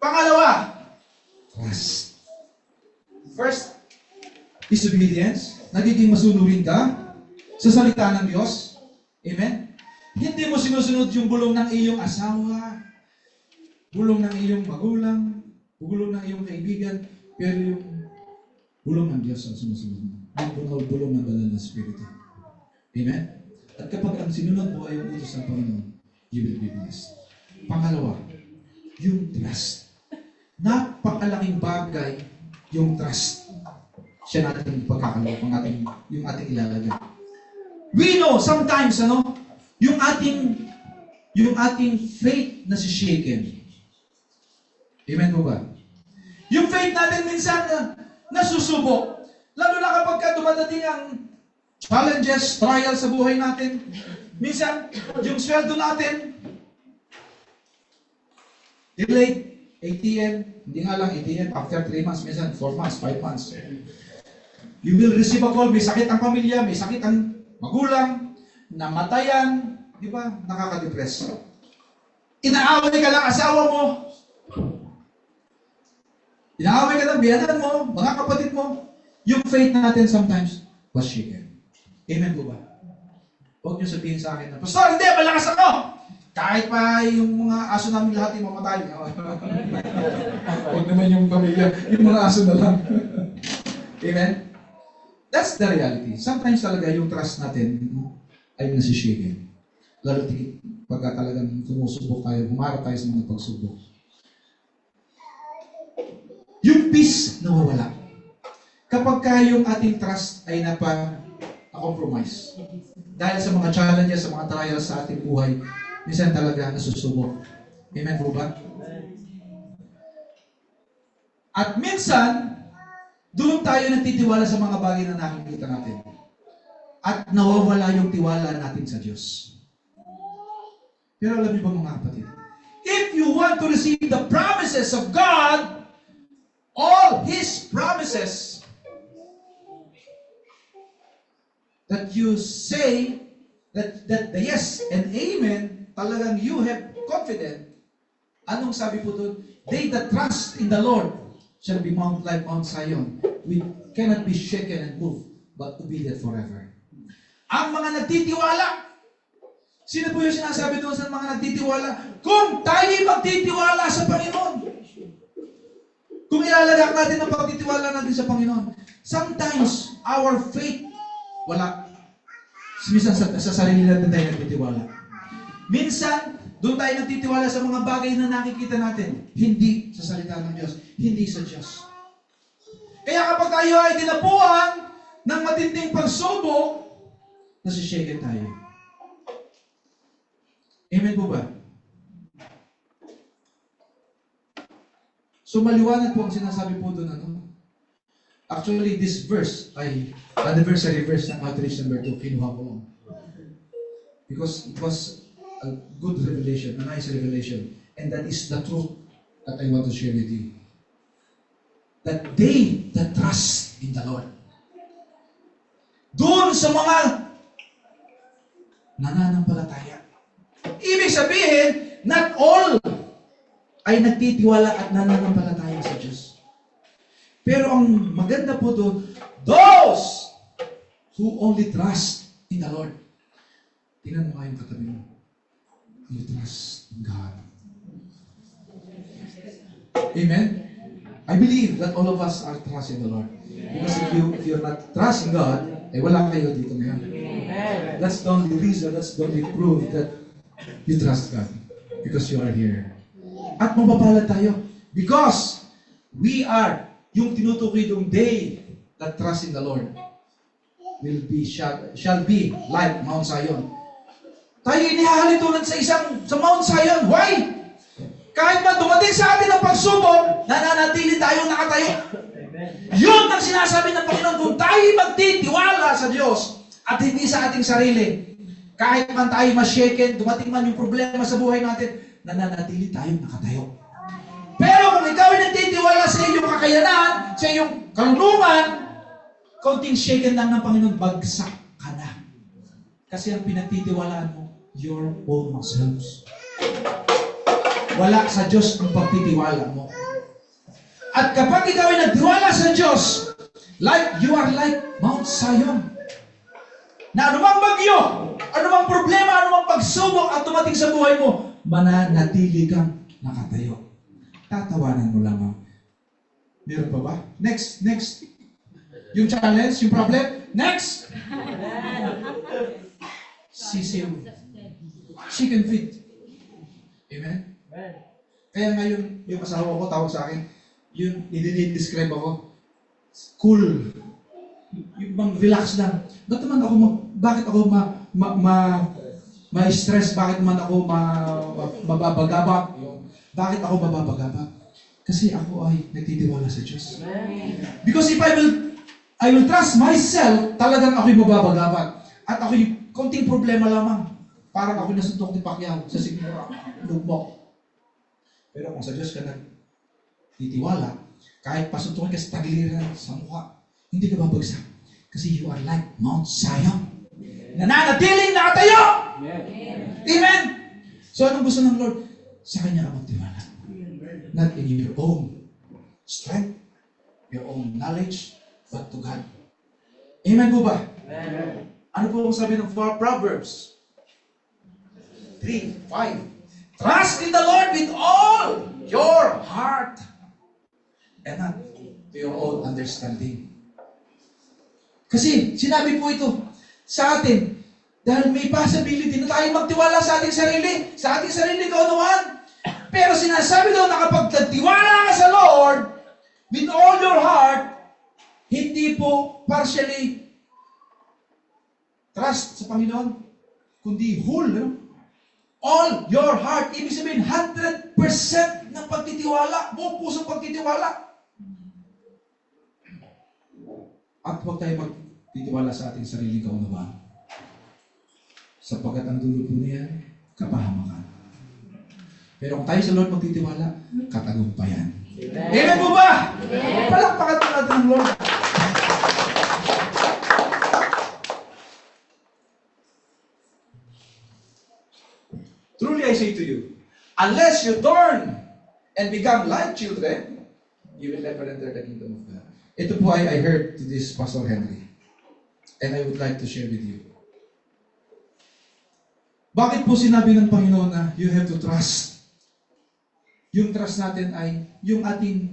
Pangalawa, trust. First, disobedience. Nagiging masunurin ka sa salita ng Diyos. Amen? Hindi mo sinusunod yung bulong ng iyong asawa, bulong ng iyong magulang, bulong ng iyong kaibigan, pero yung bulong ng Diyos ang sinusunod mo. Yung bulong ng banal na Espiritu. Amen? At kapag ang sinunod mo ay yung utos ng Panginoon, you will be blessed. Pangalawa, yung trust. Napakalaking bagay yung trust. Siya natin pagkakaloob, yung ating ilalagay. We know sometimes, yung ating faith na si shaken. Amen mo ba? Yung faith natin minsan nasusubok. Lalo na kapag dumadating ang challenges, trials sa buhay natin. Minsan, yung sweldo natin, delayed, ATM, hindi nga lang ATM, after 3 months, minsan 4 months, 5 months. You will receive a call, may sakit ang pamilya, may sakit ang magulang, namatayan, di ba? Nakaka-depress. Inaaway ka lang asawa mo, inaaway ka lang biyanan mo, mga kapatid mo. Yung faith natin sometimes was shaken. Amen po ba? Huwag niyo sabihin sa akin na, Pastor, hindi, malakas ako! Kahit pa yung mga aso namin lahat yung mamatay. Huwag naman yung pamilya, yung mga aso na lang. Amen? That's the reality. Sometimes talaga yung trust natin ay nasishaken. Lalo pagka talagang sumusubok tayo, humarap tayo sa mga pagsubok. Yung peace nawawala. Kapag yung ating trust ay compromise. Dahil sa mga challenges, sa mga trials sa ating buhay, minsan talaga nasusubok. Amen po ba? At minsan, doon tayo nagtitiwala sa mga bagay na nakikita natin. At nawawala yung tiwala natin sa Diyos. Pero alam niyo ba mga kapatid? If you want to receive the promises of God, all His promises, that you say that the yes and amen, talagang you have confident. Anong sabi po doon? They that trust in the Lord shall be like Mount Zion. We cannot be shaken and moved, but obedient forever. Ang mga nagtitiwala, sino po yung sinasabi doon sa mga nagtitiwala? Kung tayo magtitiwala sa Panginoon, kung ilalagak natin ang pagtitiwala natin sa Panginoon, sometimes our faith, wala. Minsan sa sarili natin tayo nagtitiwala. Minsan, doon tayo nagtitiwala sa mga bagay na nakikita natin. Hindi sa salita ng Diyos. Hindi sa Diyos. Kaya kapag tayo ay tinapuan ng matinding pagsubok, nasishaken tayo. Amen po ba? So maliwanag po ang sinasabi po doon. Actually, this verse ay anniversary verse ng Outreach number 2, kinuha ko. Because it was a good revelation, a nice revelation. And that is the truth that I want to share with you. That they that trust in the Lord. Doon sa mga nananampalataya. Ibig sabihin, not all ay nagtitiwala at nananampalataya sa Diyos. Pero ang maganda po doon, those who only trust in the Lord. Tingnan mo nga yung katabi mo. You trust in God. Amen? I believe that all of us are trusting the Lord. Because if you're not trusting God, wala kayo dito ngayon. That's the only reason, that's the only proof that you trust God. Because you are here. At mapapalad tayo. Because we are, yung tinutukoy yung they that trust in the Lord shall be like Mount Zion. Tayo inihahalitunan sa Mount Zion. Why? Kahit man dumating sa atin ang pagsubok, nananatili tayong nakatayo. Yun ang sinasabi ng Panginoon. Kung tayo magtitiwala sa Diyos at hindi sa ating sarili, kahit man tayo ma-shaken, dumating man yung problema sa buhay natin, nananatili tayong nakatayo. Pero kung ikaw ay nagtitiwala sa iyong kakayanan, sa iyong karunungan, konting shaken lang ng Panginoon, bagsak ka na. Kasi ang pinagtitiwalaan mo, your own selves. Wala sa Diyos ang pagtitiwala mo. At kapag ikaw ay nagtiwala sa Diyos, like you are like Mount Zion, na anumang bagyo, anumang problema, anumang pagsubok at dumating sa buhay mo, mananatili kang nakatayo. Tatawanan mo lamang. Meron pa ba? Next. Yung challenge, yung problem. Next. Sisiw. Chicken feet. Amen? Kaya ngayon, yung asawa ko tawag sa akin, yun, i-describe ako, cool. Yung bang relax lang. Bakit ako ma-stress? Bakit man ako mababagabak? Bakit ako mababagabak? Kasi ako ay nagtitiwala sa Diyos. Because if I will trust myself, talagang ako'y mababagabat. At ako'y konting problema lamang. Parang ako'y nasuntok ni Pacquiao sa sigmura, lugmok. Pero kung sa Diyos ka nagtitiwala, kahit pasuntukin ka sa tagiliran sa mukha, hindi ka babagsak. Kasi you are like Mount Zion. Nananatiling nakatayo! Amen! So anong gusto ng Lord? Sa Kanya ka magtiwala. Not in your own strength, your own knowledge, but to God. Amen po ba? Amen. Ano po ang sabi ng Proverbs 3:5? Trust in the Lord with all your heart and not to your own understanding. Kasi sinabi po ito sa atin dahil may possibility na tayo magtiwala sa ating sarili kaunawaan. Pero sinasabi doon na kapag nagtiwala ka sa Lord with all your heart, hindi po partially trust sa Panginoon, kundi whole, all your heart. Ibig sabihin, 100% ng pagtitiwala, buong pusong pagtitiwala. At huwag tayo magtitiwala sa ating sarili kaunawaan. Sapagkat ang dulo po niya, kapahamakan. Pero kung tayo sa Lord magtitiwala, katagumpayan. Amen po ba? Palakpakan po natin ng Lord. Truly I say to you, unless you turn and become like children, you will never enter the kingdom of God. Ito po I heard to this Pastor Henry. And I would like to share with you. Bakit po sinabi ng Panginoon na you have to trust? Yung trust natin ay yung ating,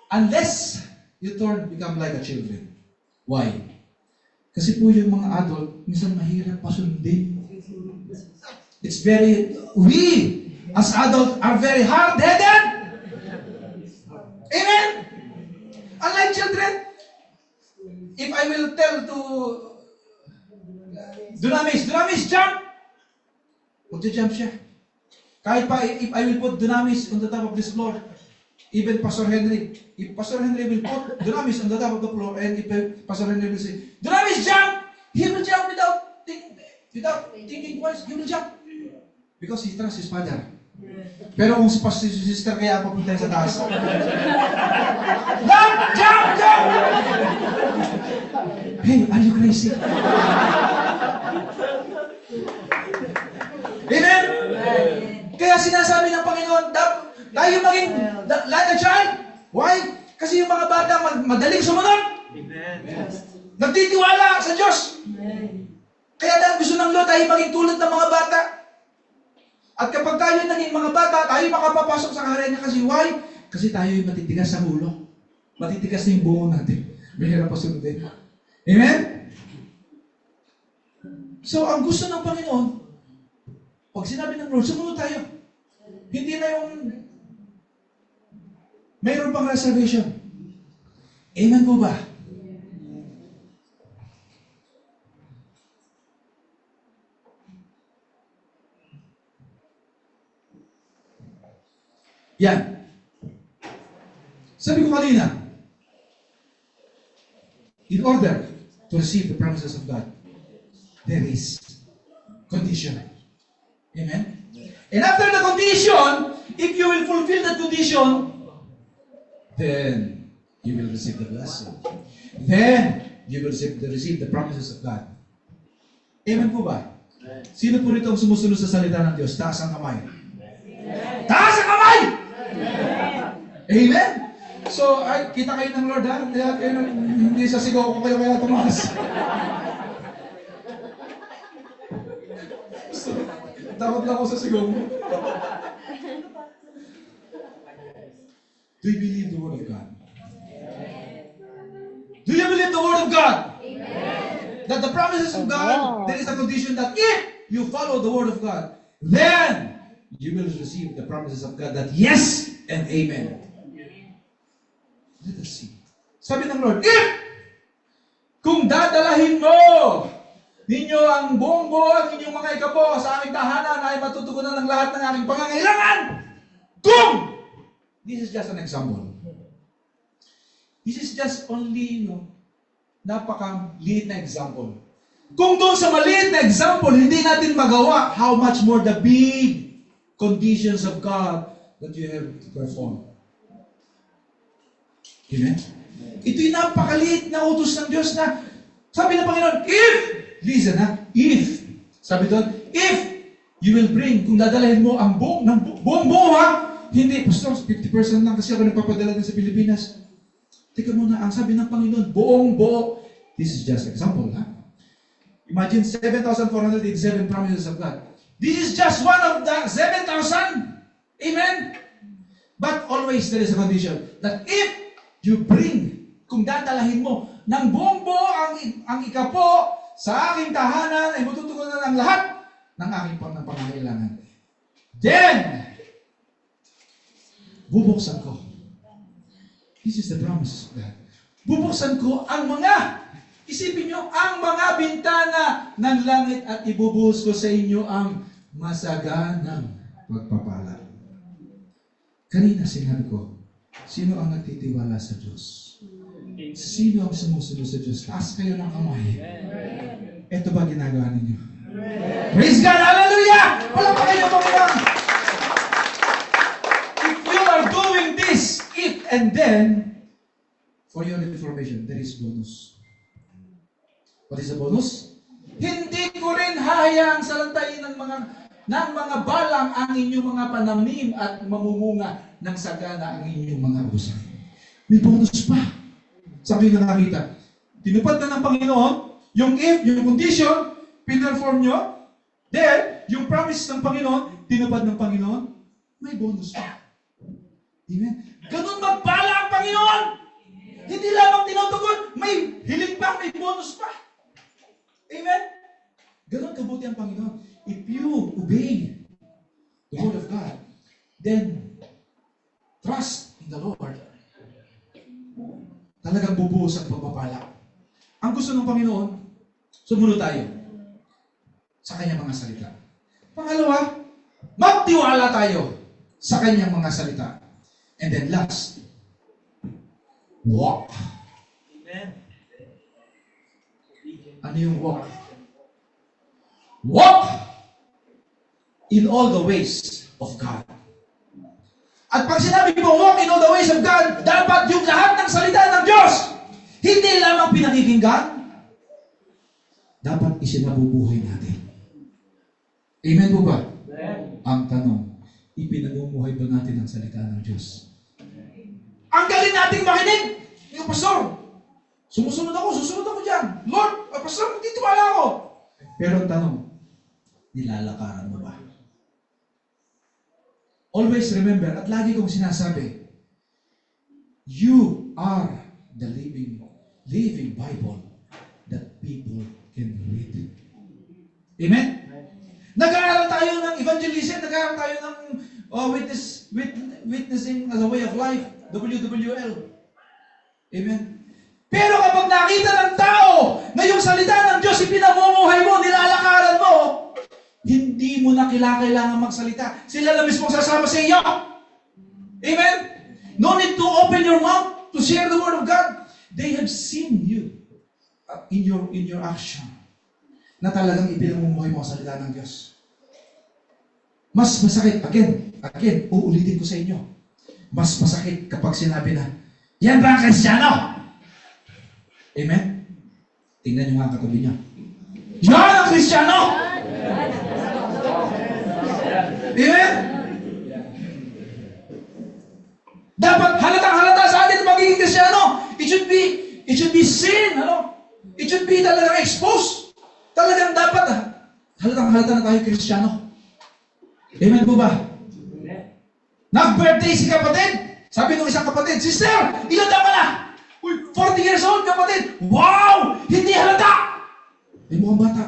unless you turn, become like a children. Why? Kasi po yung mga adult, minsan mahirap pasundin. It's we as adults are very hard-headed. Amen? Unlike children, if I will tell to Dunamis, jump! Magja-jump siya. Kahit pa, if I will put Dunamis on the top of this floor, even Pastor Henry, if Pastor Henry will put Dunamis on the top of the floor, and if Pastor Henry will say, Dunamis, jump! He will jump without thinking twice. He will jump. Because he trusts his father. Pero kung si sister kaya papunta sa taas. Jump! Hey, are you crazy? Amen? Kaya sinasabi ng Panginoon, tayo maging like a child. Why? Kasi yung mga bata madaling sumunod. Nagtitiwala sa Diyos. Kaya dahil gusto ng Lord, tayo maging tulad ng mga bata. At kapag tayo naging mga bata, tayo makapapasok sa kaharian niya. Kasi why? Kasi tayo yung matitigas sa ulo. Matitigas na yung buo natin. Mahirap pa sunodin. Amen? So, ang gusto ng Panginoon, pag sinabi ng Lord, sumunod tayo. Hindi na yung mayroon pang reservation. Amen po ba? Yan. Sabi ko kanina, in order to receive the promises of God, there is condition. Amen? And after the condition, if you will fulfill that condition, then you will receive the blessing. Then you will receive the promises of God. Amen po ba? Sino po rito ang sumusunod sa salita ng Diyos? Taas ang kamay. Taas ang kamay! Amen? So, kita kayo ng Lord, ha? Hindi sa sigaw ko kayo kaya tumaas. Takot lang ako sa sigaw mo. Do you believe the Word of God? Do you believe the Word of God? That the promises of God, there is a condition that if you follow the Word of God, then you will receive the promises of God that yes and amen. Let us see. Sabi ng Lord, kung dadalahin mo ninyo ang buong ang inyong mga ikapo sa aming tahanan ay matutugunan ng lahat ng aming pangangailangan. Kung This is just an example. This is just only, napaka-liit na example. Kung doon sa maliit na example, hindi natin magawa, how much more the big conditions of God that you have to perform. Amen? Ito'y napakaliit na utos ng Diyos na, sabi ng Panginoon, listen if, sabi doon, if you will bring, kung dadalahin mo ang buong buo hindi, Pastor, 50% lang kasi ako nagpapadala din sa Pilipinas. Teka muna, ang sabi ng Panginoon, buong buo, this is just example, Imagine 7,487 promises of God. This is just one of the 7,000. Amen? But always there is a condition that if you bring, kung dadalahin mo ng buong buo ang ikapo sa aking tahanan ay matutugunan ng lahat ng aking pangangailangan. Then, bubuksan ko. This is the promise of God. Bubuksan ko ang mga, isipin nyo, ang mga bintana ng langit at ibubuhos ko sa inyo ang masaganang pagpapala. Kanina sinabi ko, sino ang nagtitiwala sa Diyos? Sino ang sumusunod sa Diyos? Taas kayo ng kamay. Ito ba ginagawa ninyo? Praise God! Hallelujah! Wala pa kayo Panginoon! If you are doing this, if and then, for your information, there is bonus. What is the bonus? Hindi ko rin hahayaang salantayin ng mga balang ang inyong mga pananim at mamumunga ng sagana ang inyong mga usa. May bonus pa. Sabi na nakita, tinupad na ng Panginoon, yung if, yung condition, pinperform nyo, then, yung promise ng Panginoon, tinupad ng Panginoon, may bonus pa. Amen? Ganun magpala ang Panginoon! Hindi lamang tinutugon, may hiling pa, may bonus pa. Amen? Ganun kabuti ang Panginoon. If you obey the word of God, then trust in the Lord. Talagang bubuhos ang pagpapala. Ang gusto ng Panginoon, sumunod tayo sa kanyang mga salita. Pangalawa, magtiwala tayo sa kanyang mga salita. And then last, walk. Amen. Ano yung walk? Walk in all the ways of God. At pag sinabi mo, walk in all the ways of God, dapat yung lahat ng salita ng Diyos, hindi lamang pinakikinggan, dapat isinabubuhay natin. Amen po ba? Amen. Ang tanong, ipinamumuhay ba natin ang salita ng Diyos? Ang galing nating makinig! Yung pastor, sumusunod ako dyan. Lord, pastor, magtitiwala ako. Pero ang tanong, nilalakaran mo ba? Always remember, at lagi kong sinasabi, you are the living Bible that people can read. Amen? Nag-aaral tayo ng evangelism, nag-aaral tayo ng witnessing as a way of life, WWL. Amen? Pero kapag nakita ng tao na yung salita ng Diyos ipinamumuhay mo, nilalakaran mo, hindi mo na kailangan magsalita. Sila na mismo sasama sa iyo. Amen? No need to open your mouth to share the word of God. They have seen you in your action na talagang ipinamumuhay mo ang salita ng Diyos. Mas masakit, again, uulitin ko sa inyo. Mas masakit kapag sinabi na, yan ba ang Kristiyano? Amen? Tingnan nyo nga ang katabi niya. Yan ang Kristiyano! Amen? Dapat halatang-halata sa atin magiging Kristiyano. It should be seen, It should be talagang exposed. Talagang dapat, halatang-halata na tayo Kristiyano. Amen po ba? Nag-birthday si kapatid. Sabi ng isang kapatid, Sister, ilan taon ka na? Uy, 40 years old kapatid. Wow! Hindi halata! Ay, mukhang bata.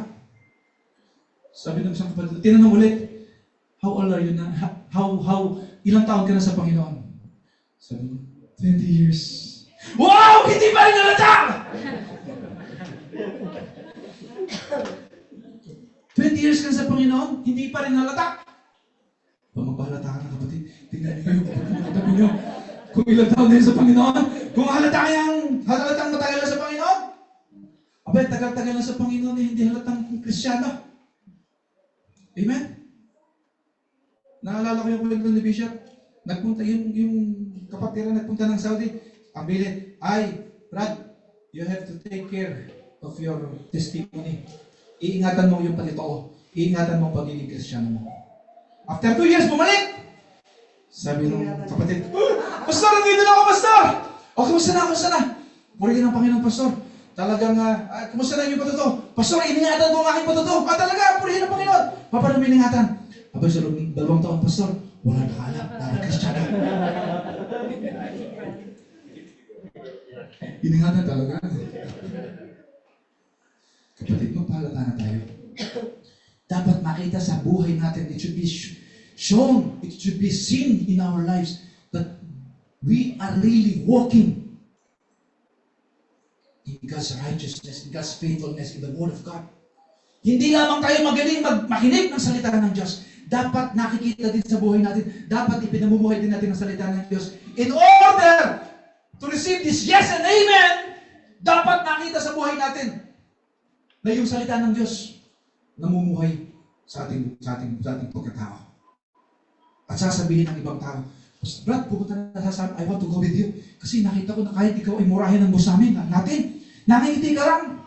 Sabi ng isang kapatid, tinanong ulit, how old are you na? Ilang taon ka na sa Panginoon? Sabi niya, 20 years. Wow! Hindi pa rin halata! 20 years ka na sa Panginoon, hindi pa rin halata. Magpahalata ka na kapatid. tingnan niyo yung katabi niyo. Kung ilang taon na yun sa Panginoon, kung halatang matagal na sa Panginoon, abay, tagal-tagal na sa Panginoon, eh, hindi halatang Kristyano. Amen? Naalala ko yung kwento ni Bishop, nagpunta, yung kapatiran nagpunta ng Saudi, ang bilin, Brad, you have to take care of your testimony. Iingatan mo yung panitoo. Iingatan mo ang pagiging Kristyano mo. After 2 years, bumalik! Sabi nung kapatid, Pastor, nandito na ako, Pastor! O, kumusta na? Purihin ang Panginoon, Pastor. Talagang, kumusta na yung patuto? Pastor, iningatan mo ang aking patuto. Talaga, purihin ang Panginoon. Paano mo iningatan? Abay, sa 2 taon, Pastor, wala nakahanap, dahil Kristyano. Iningatan talaga. Kapatid, magpahalata na tayo. Dapat makita sa buhay natin, it should be shown, it should be seen in our lives that we are really walking in God's righteousness, in God's faithfulness, in the Word of God. Hindi lamang tayo magaling makinig ng salita ng Diyos. Dapat nakikita din sa buhay natin. Dapat ipinamumuhay din natin ang salita ng Diyos. In order to receive this yes and amen, dapat nakita sa buhay natin na yung salita ng Diyos namumuhay sa ating pagkatao. At sasabihin ng ibang tao, Brad, pupunta na sa I want to go with you. Kasi nakita ko na kahit ikaw ay murahin ng boss natin, nakikiti ka lang.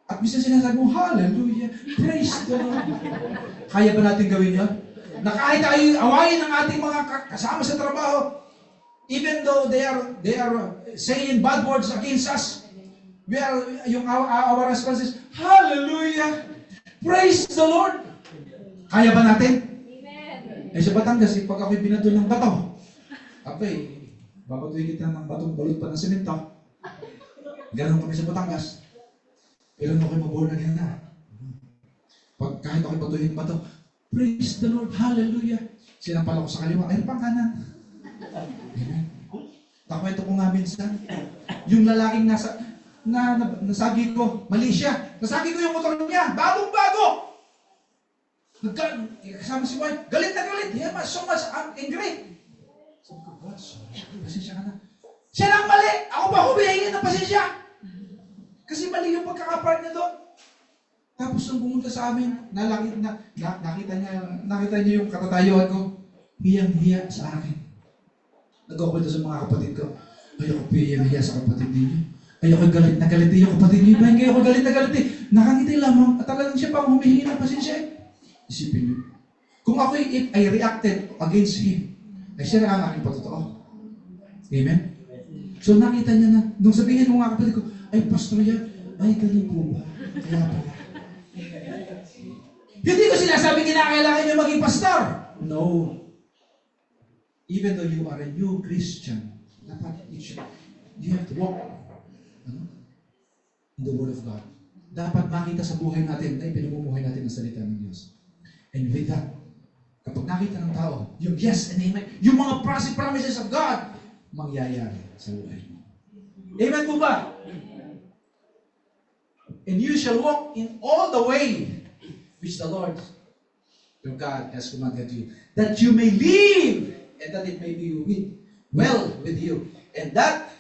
At minsan sinasabi mo, hallelujah, praise the Lord. Kaya ba natin gawin yun? Na kahit tayo awayin ng ating mga kasama sa trabaho, even though they are saying bad words against us, our response is, hallelujah, praise the Lord. Kaya ba natin? Amen. Sa Batangas, pag ako'y binado ng bato, babatuhin kita ng batong balot pa ng simento. Ganon kami sa Batangas. Pero ako'y maborn again na. Kahit ako'y batuhin ng bato, praise the Lord, hallelujah. Sinampal ako sa kaliwa, ay pang kanan. Amen. Nakwento ko nga minsan, yung lalaking nasagi ko, mali siya. Nasagi ko yung motor niya, bagong-bago. Kasama si wife, galit na galit. He was so much angry. Sabi ko, God, sorry, pasensya ka na. Siya lang mali, ako ba humihingin ng pasensya? Kasi mali yung pagkakapart niya doon. Tapos nung pumunta sa amin, nakita niya yung katatayuan ko, hiyang-hiya sa akin. Nag-okwento sa mga kapatid ko, ayoko hiyang-hiya sa kapatid niyo. Ayoko galit na galit yung kapatid niyo. Bahin kayo galit na galit. Nakangiti lamang at talagang siya pang humihingi ng pasensya. Isipin niyo. Kung ako ay reacted against him, ay siya na ang aking patotoo. Amen? So nakita niya na, nung sabihin ng mga kapatid ko, ay pastor yan, ay ganun po ba? Kaya pala. Hindi ko sinasabi kinakailangan niyo maging pastor. No. Even though you are a new Christian, dapat you have to walk in the Word of God. Dapat makita sa buhay natin na ipinamumuhay natin ang salita ng Diyos. And with that, kapag nakita ng tao, yung yes and amen, yung mga promises of God, mangyayari sa buhay mo. Amen po ba? And you shall walk in all the way which the Lord your God has commanded you, that you may live, and that it may be well with you, and that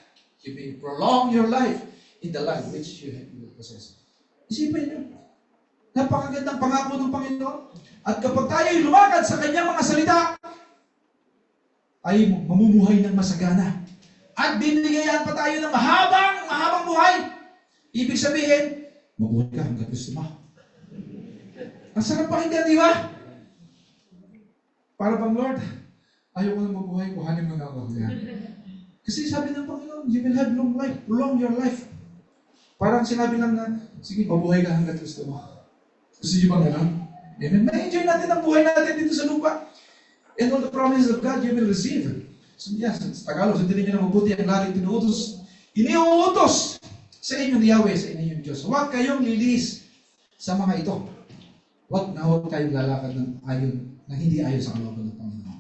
you may prolong your life in the life which you will possess. Isipin niyo, napakagandang pangako ng Panginoon. At kapag tayo ay lumakad sa kanyang mga salita, ay mamumuhay ng masagana. At binigyan pa tayo ng mahabang buhay. Ibig sabihin, mabuhay ka hanggang gusto mo. Ang sarap pakinggan, di ba? Para bang, Lord, ayaw ko na mabuhay, kuhanin mo na ako. Yan. Kasi sabi ng Panginoon, you will have long life, prolong your life. Parang sinabi lang na, sige, mabuhay ka hanggang gusto mo. Gusto niyo bang gano'n? Amen. Ma-enjoy natin ang buhay natin dito sa lupa. And all the promises of God you will receive. So yes, sa Tagalog, sundin niyo na mabuti ang lahat iniuutos sa inyo ni Yahweh, sa inyong Diyos. Huwag kayong lilis sa mga ito. Huwag kayong lalakad na hindi ayon sa kalooban ng Panginoon.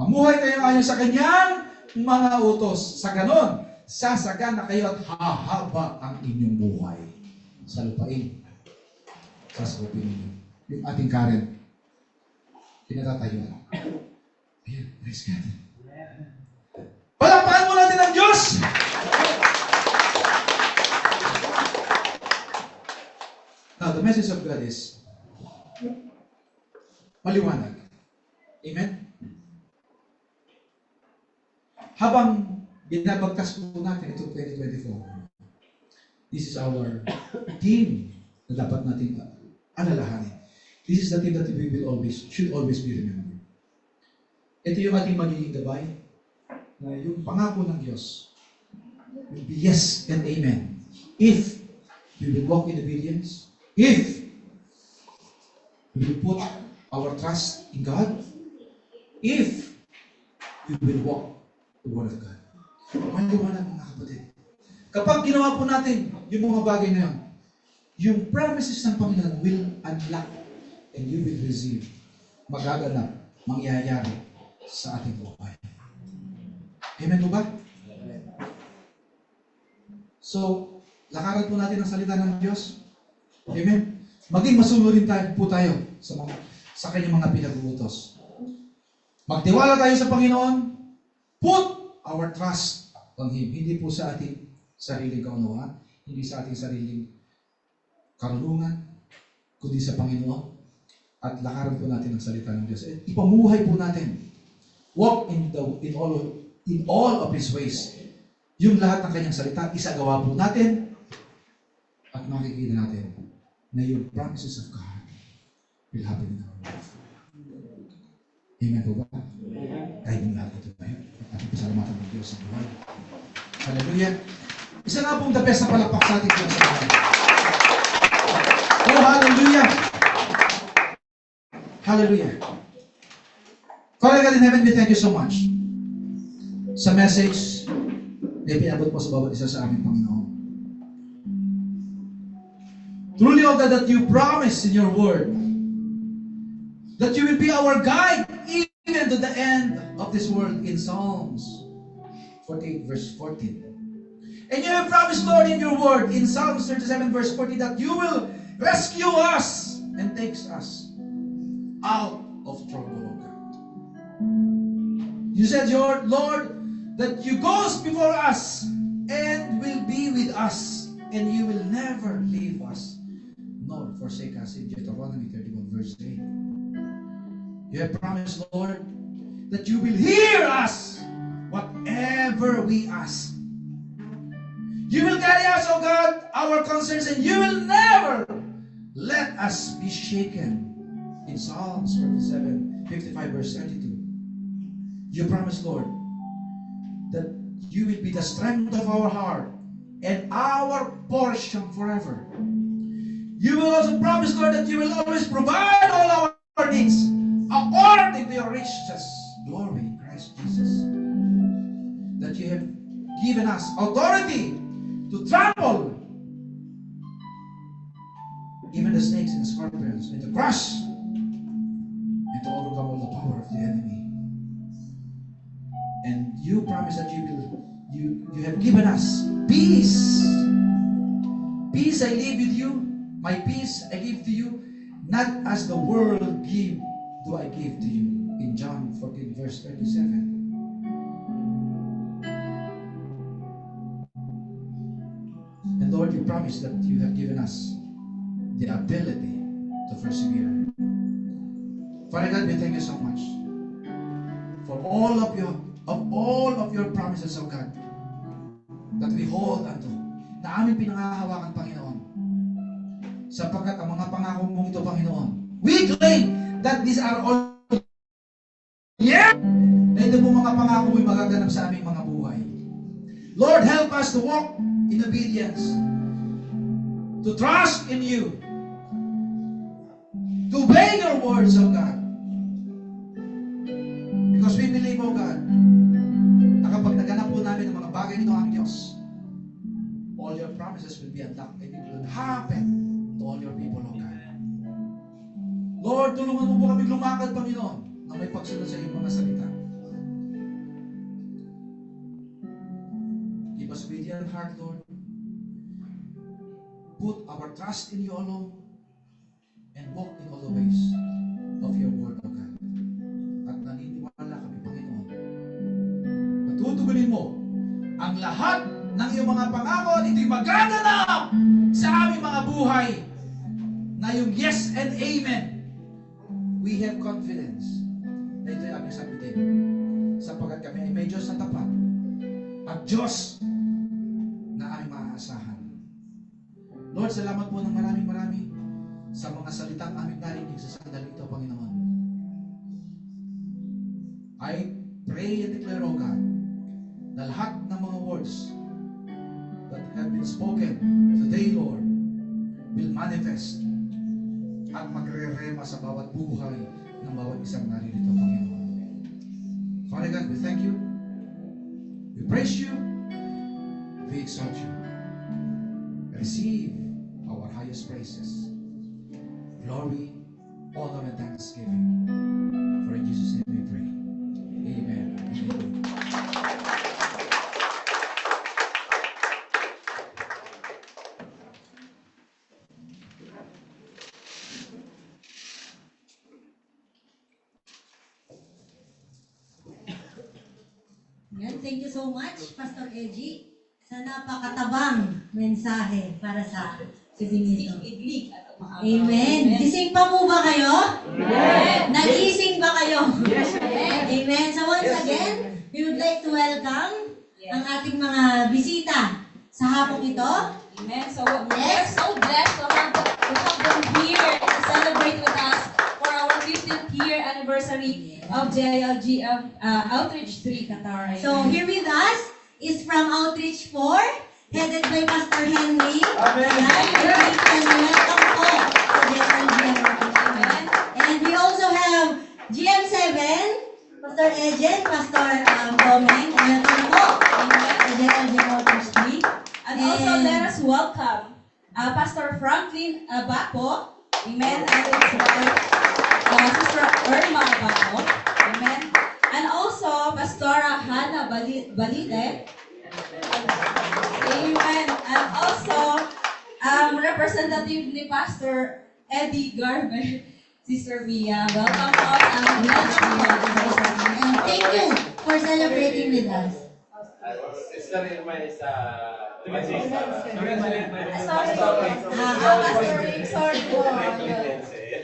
Mamuhay kayo ayon sa kanyang mga utos. Sa ganon, sasagana kayo at hahaba ang inyong buhay sa lupain. Sasakupin ninyo yung ating current pinatatayuan. Ayan, praise God. Palakpakan mo natin ang Diyos! Now, the message of God is maliwanag. Amen? Habang binabagtas po natin ito 2024, this is our theme na dapat natin alalahanin. This is the theme that we will should always be remembered. Ito yung ating magiging gabay na yung pangako ng Diyos will be yes and amen. If we will walk in obedience, if we will put our trust in God, if we will walk the Word of God. Maliwanag mga kapatid. Kapag ginawa po natin yung mga bagay na yun, yung promises ng Panginoon will unlock and you will receive. Magaganap, mangyayari sa ating buhay. Amen po ba? So, lakaran po natin ang salita ng Diyos. Amen? Maging masunurin po tayo sa kanyang mga pinag-uutos. Magtiwala tayo sa Panginoon. Put our trust on Him. Hindi po sa ating sariling kaunawaan, hindi sa ating sariling karunungan, kundi sa Panginoon. At lakaran po natin ang salita ng Diyos. At ipamuhay po natin. Walk in all of His ways. Yung lahat ng kanyang salita, isagawa po natin at makikita natin na yung promises of God will happen in our life. Amen po ba? Tayo ng lahat ito tayo. At ating pasalamatan ng Diyos sa buhay. Hallelujah. Isa nga pong the best na palakpak sa ating Diyos sa buhay. Oh, hallelujah! Hallelujah! Father God in heaven, we thank you so much sa message na ipinabot mo sa bawat isa sa aming Panginoon. Truly, O God, that you promise in your word that you will be our guide even to the end of this world in Psalms 48 verse 14. And you have promised, Lord, in your word in Psalms 37 verse 40 that you will rescue us and take us out of trouble, O God. You said, Lord, that you goes before us and will be with us, and you will never leave us nor forsake us in Deuteronomy 31 verse 8. You have promised, Lord, that you will hear us whatever we ask. You will carry us, O God, our concerns, and you will never let us be shaken. In Psalms 55 verse 32. You promise, Lord, that you will be the strength of our heart and our portion forever. You will also promise, Lord, that you will always provide all our needs according to your riches glory in Christ Jesus. That you have given us authority to trample even the snakes and the scorpions, and to crush and to overcome all the power of the enemy. And you promise that you have given us peace. Peace I leave with you. My peace I give to you. Not as the world give, do I give to you. In John 14 verse 37. And Lord, you promise that you have given us the ability to persevere. Father God, we thank you so much for all of your promises, O God, that we hold unto, na aming pinangahawakan, Panginoon. Sapagkat ang mga pangako mong ito, Panginoon, we claim that these are all na ito po mga pangako mo'y magaganap sa aming mga buhay. Lord, help us to walk in obedience, to trust in you, to obey your words, O God. Because we believe, O God, na kapag naganap po namin ang mga bagay nito ang Diyos, all your promises will be unlocked and it will happen to all your people, O God. Lord, tulungan mo po kami lumakad, Panginoon, na may pagsunod sa iyong mga salita. Give us obedient heart, Lord. Put our trust in you alone and walk in all the ways of your word, O God. At naniniwala kami, ang lahat ng iyong mga pangako at ito'y magaganap sa aming mga buhay na yung yes and amen. We have confidence na ito'y aming sagutin sapagkat kami ay may Diyos na tapat at Diyos na aming maaasahan. Lord, salamat po ng maraming sa mga salitang aming narinig sa sandali ito, Panginoon. I pray and declare, O God, na lahat ng mga words that have been spoken today, Lord, will manifest at magre-rema sa bawat buhay ng bawat isang naririto, Panginoon. Father God, we thank you, we praise you, we exalt you. Receive our highest praises, glory, honor, and thanksgiving. For in Jesus' name we pray. Amen. Yan, thank you so much, Pastor Eji, sa napakatabang mensahe para sa Sibingito. Amen. Gising pa po ba kayo? Yes. Nagising ba kayo? Yes. Amen. So once again, we would like to welcome ang ating mga bisita sa hapong ito. Amen. So we're so blessed to have them here to celebrate with us for our 50th year anniversary of JLG Outreach 3 Qatar. So here with us is from Outreach 4, headed by Pastor Henry. Amen. And welcome po to JLG. Amen. And we also have GM7, Pastor Ejen, Pastor Gomeng. Welcome po to JLG Outreach 3. And also let us welcome Pastor Franklin Abaco. Amen. And his wife, Sister Irma Abaco. Amen. And also Pastora Hannah Balide. Amen. And also representative ni Pastor Eddie Garber, Sister Mia. Welcome po sa And thank you for celebrating with us. Sister Irma is Sorry po. Sorry po.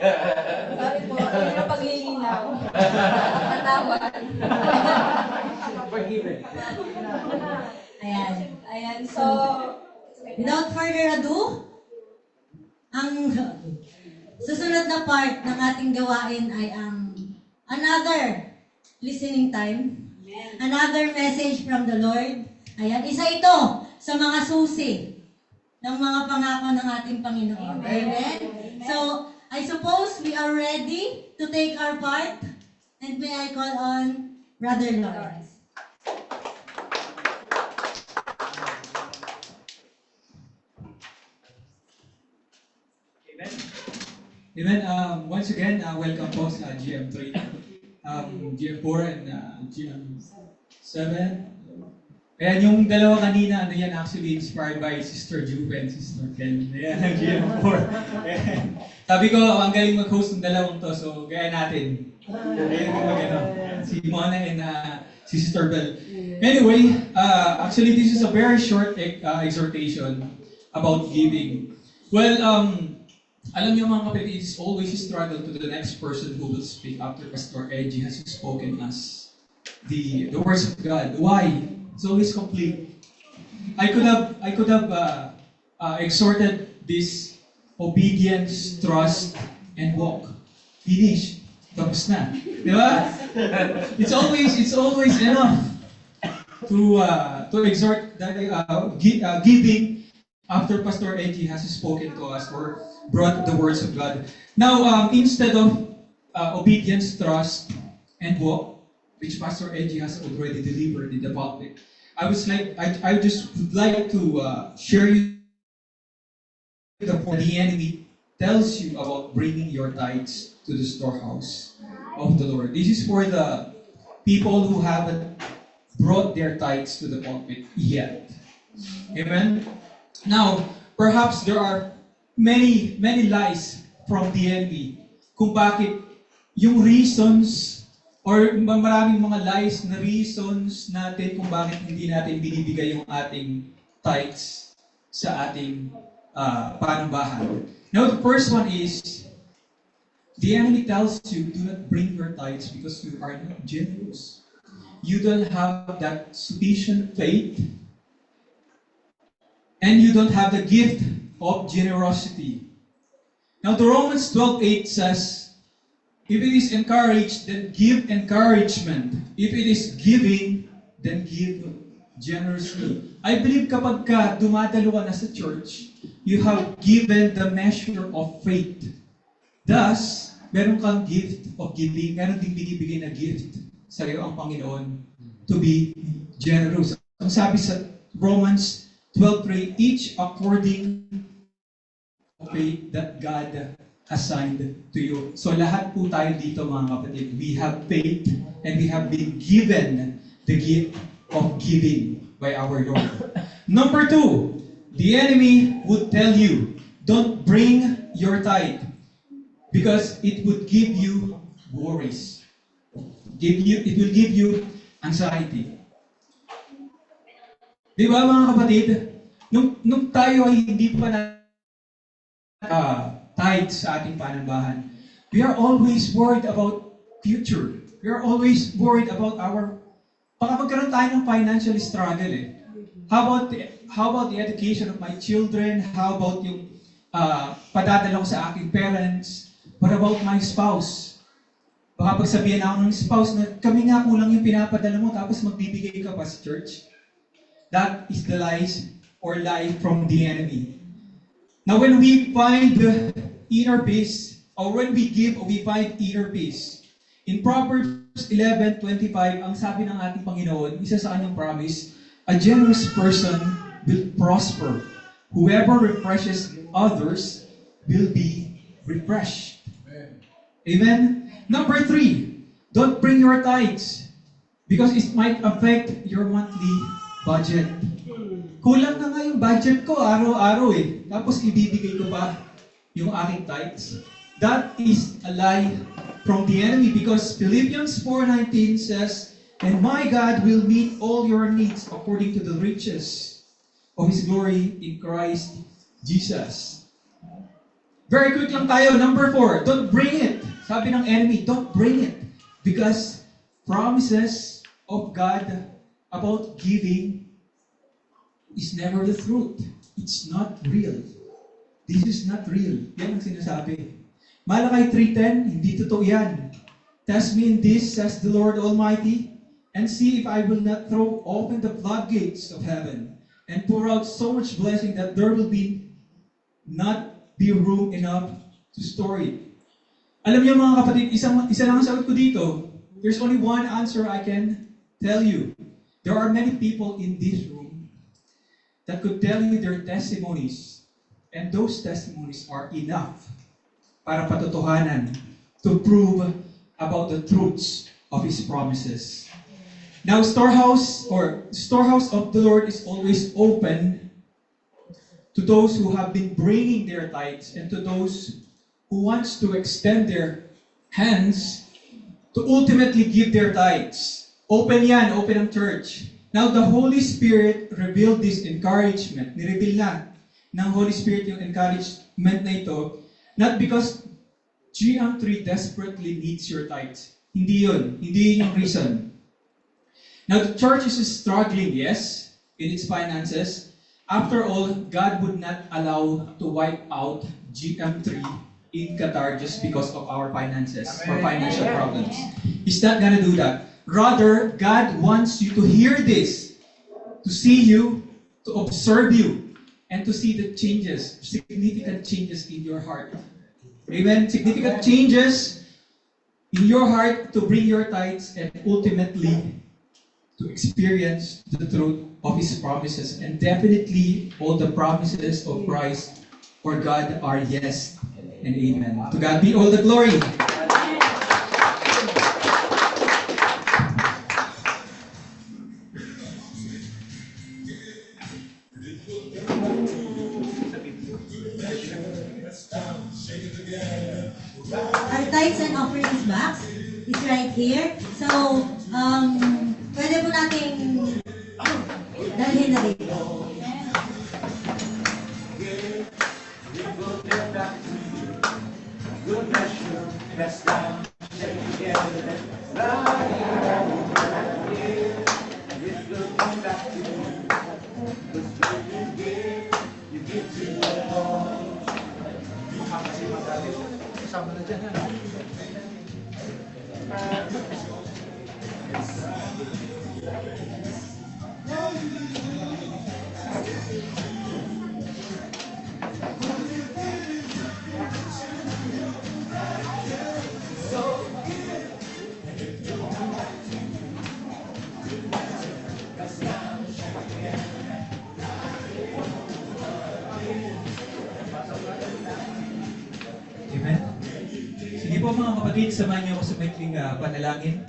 Hindi na paglilinaw. Natawan. Ayan. So, Without further ado, ang susunod na part ng ating gawain ay ang another listening time, another message from the Lord. Ayan, isa ito sa mga susi ng mga pangako ng ating Panginoon. Amen? So, I suppose we are ready to take our part. And may I call on Brother Lawrence. Amen. Once again, welcome po sa GM3, GM4 and GM7. Ayan, yung dalawa kanina, ano yan, actually inspired by Sister Juve and Sister Ken. Ayan, ang GM4. Ayan. Sabi ko, ang galing mag-host ng dalawang to, so gaya natin. Ayan, si Mona and si Sister Bell. Anyway, actually this is a very short exhortation about giving. Well, alam niyo mga kapatid, it's always a struggle to the next person who will speak after Pastor Eji has spoken us the words of God. Why? It's always complete. I could have exhorted this obedience, trust, and walk. Finish. Tapos na. Di ba? It's always enough to exhort that giving after Pastor Eji has spoken to us or brought the words of God. Now, instead of obedience, trust, and walk, which Pastor Eji has already delivered in the pulpit, I just would like to share you the point. The enemy tells you about bringing your tithes to the storehouse of the Lord. This is for the people who haven't brought their tithes to the pulpit yet. Amen? Now, perhaps there are many lies from the enemy kung bakit yung reasons or maraming mga lies na reasons natin kung bakit hindi natin binibigay yung ating tithes sa ating panambahan. Now, the first one is, the enemy tells you, do not bring your tithes because you are not generous. You don't have that sufficient faith, and you don't have the gift of generosity. Now, the Romans 12:8 says, if it is encouraged, then give encouragement. If it is giving, then give generously. I believe kapag ka dumadalo ka na sa church, you have given the measure of faith. Thus, meron kang gift of giving, meron ding binibigay na gift sa iyo ang Panginoon to be generous. Ang sabi sa Romans 12:3, each according to faith that God assigned to you. So lahat po tayo dito mga kapatid, we have faith and we have been given the gift of giving by our Lord. Number 2, the enemy would tell you, don't bring your tithe because it would give you worries. It will give you anxiety. Di ba mga kapatid, nung tayo ay hindi pa na tithe sa ating panambahan, we are always worried about future. We are always worried about baka magkaroon tayo ng financial struggle eh. How about the education of my children? How about yung padadala ko sa aking parents? What about my spouse? Baka pagsabihan ako ng spouse na kami nga kulang yung pinapadala mo tapos magbibigay ka pa sa church. That is the lies or lie from the enemy. Now, when we find inner peace, or when we give, we find inner peace. In Proverbs 11:25, ang sabi ng ating Panginoon, isa sa kanyang promise, a generous person will prosper. Whoever refreshes others will be refreshed. Amen? Number 3, don't bring your tithes because it might affect your monthly budget. Kulang na nga yung budget ko araw-araw eh. Tapos ibibigay ko pa yung aking tithes. That is a lie from the enemy because Philippians 4:19 says, and my God will meet all your needs according to the riches of His glory in Christ Jesus. Very quick lang tayo. Number 4, don't bring it. Sabi ng enemy, don't bring it. Because promises of God about giving is never the truth. It's not real. This is not real. Yan ang sinasabi. Malakay 3:10, hindi totoo yan. Test me in this, says the Lord Almighty, and see if I will not throw open the floodgates of heaven and pour out so much blessing that there will not be room enough to store it. Alam niyo mga kapatid, isa lang ang sagot ko dito. There's only one answer I can tell you. There are many people in this room that could tell you their testimonies, and those testimonies are enough para patotohanan to prove about the truths of His promises. Now, storehouse of the Lord is always open to those who have been bringing their tithes and to those who wants to extend their hands to ultimately give their tithes. Open yan, open ang church. Now, the Holy Spirit revealed this encouragement. Nireveal na ng Holy Spirit yung encouragement na ito. Not because GM3 desperately needs your tithes. Hindi yun. Hindi yun yung reason. Now, the church is struggling, yes, in its finances. After all, God would not allow to wipe out GM3 in Qatar just because of our finances or financial problems. He's not gonna do that. Rather, God wants you to hear this, to see you, to observe you, and to see the changes, significant changes in your heart. Amen? Significant changes in your heart to bring your tithes and ultimately to experience the truth of His promises. And definitely, all the promises of Christ or God are yes and amen. To God be all the glory. Our tithes and offerings box is right here. So, pwede po nating dalhin na dito. Kasama na dyan, ha? Amen. Sige po mga kapatid, samahan niyo ako sa maikling panalangin.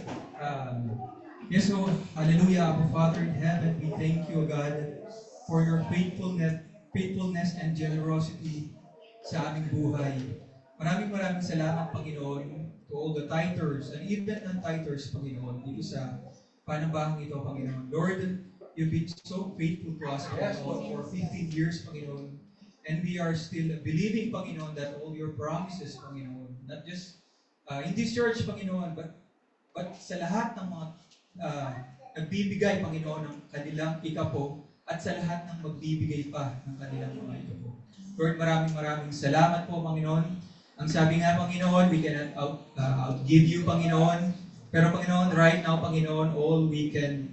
Yes, so, hallelujah, Abba Father in heaven, we thank you, God, for your faithfulness and generosity sa aming buhay. Maraming salamat, Panginoon, to all the tithers and even non-tithers, Panginoon, dito sa panambahang ito, Panginoon. Lord, you've been so faithful to us, Panginoon, for 15 years, Panginoon. And we are still believing, Panginoon, that all your promises, Panginoon, not just in this church, Panginoon, but sa lahat ng mga nagbibigay, Panginoon, ng kanilang ikapo at sa lahat ng magbibigay pa ng kanilang mga ikapo. Lord, maraming salamat po, Panginoon. Ang sabi nga, Panginoon, we cannot outgive you, Panginoon. Pero, Panginoon, right now, Panginoon, all we can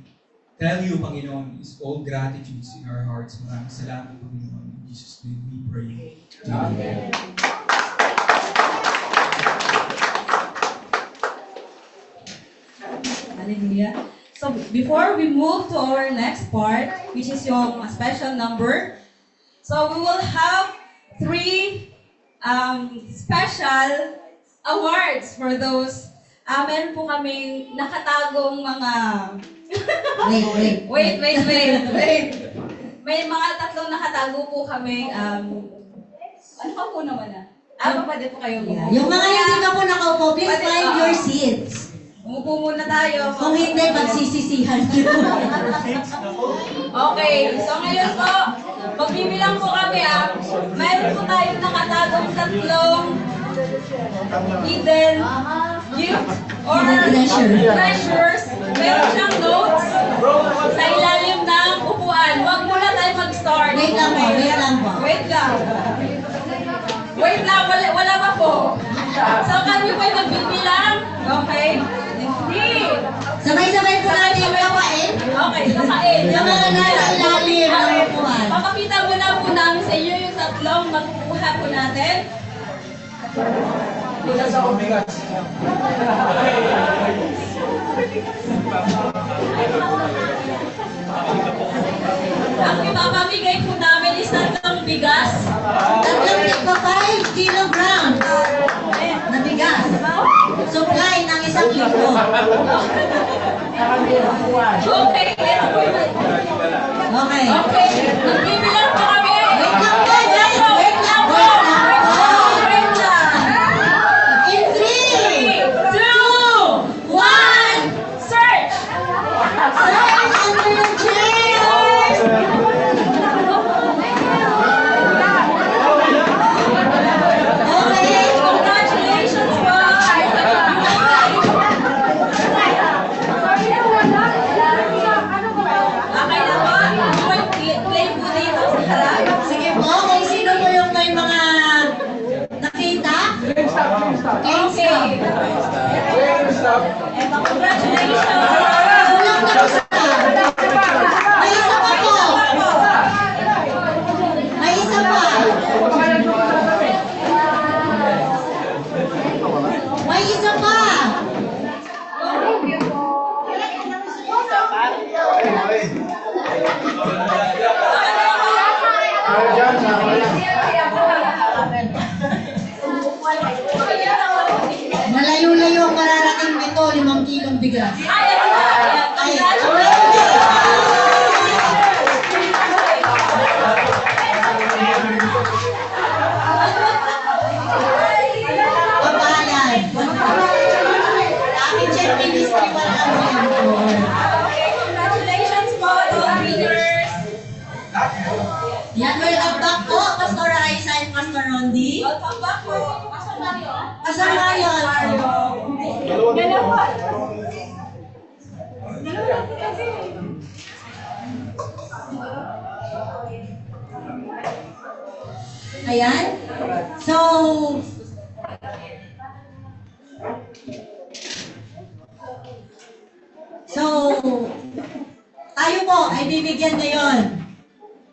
tell you, Panginoon, is all gratitudes in our hearts. Maraming salamat, Panginoon. In Jesus' name we pray. Amen. Hallelujah. So before we move to our next part, which is yung special number, so we will have 3 special awards for those. Meron po kaming nakatagong mga... wait. May mga 3 nakatago po kaming... ano pa po naman na? Pwede po kayo po. Yung mga hindi pa po nakaupo, please find your seats. Umupo muna tayo. Kung hindi, magsisisihan nyo. Okay, so ngayon po, magbibilang po kami mayroon po tayong nakatagong 3 hidden gifts or treasures. Meron siyang notes sa ilalim ng upuan. Huwag muna tayo mag-start. Wait lang po. Wait lang, wala pa po. So kami po ay magbibilang. Okay? 3. Sabay-sabay po natin yung kapain. Okay, sakain. Yung mga nasa ilalim ng upuan. Papakita mo lang po namin sa iyo yung 3 magkukuha po natin. Isa sa omegas. Ang ipapamigay po namin is 3 bigas. 5 kilograms na bigas. Supply ng 1 kilo. Okay, ito po yun. Okay. Okay, magbibilang po kami. Wait lang po, guys. Wait lang. Wait lang. In 3, 2, 1, search! search under the chairs. Okay. Congratulations po! Okay na po? Play po dito sa harap. Sige po, kung sino po yung may mga nakita. Okay. Congratulations! Kulang na isa. May isa pa po. May isa pa. May isa pa. Malayo-layo ang mararating nito, 5 kilong bigas. Ay, papayan. back po, Pastor Raisa and Pastor Rondi. Welcome back po, Pastor Mario. Pastor Marion. Dalawa. Ayan. So, tayo po ay bibigyan ngayon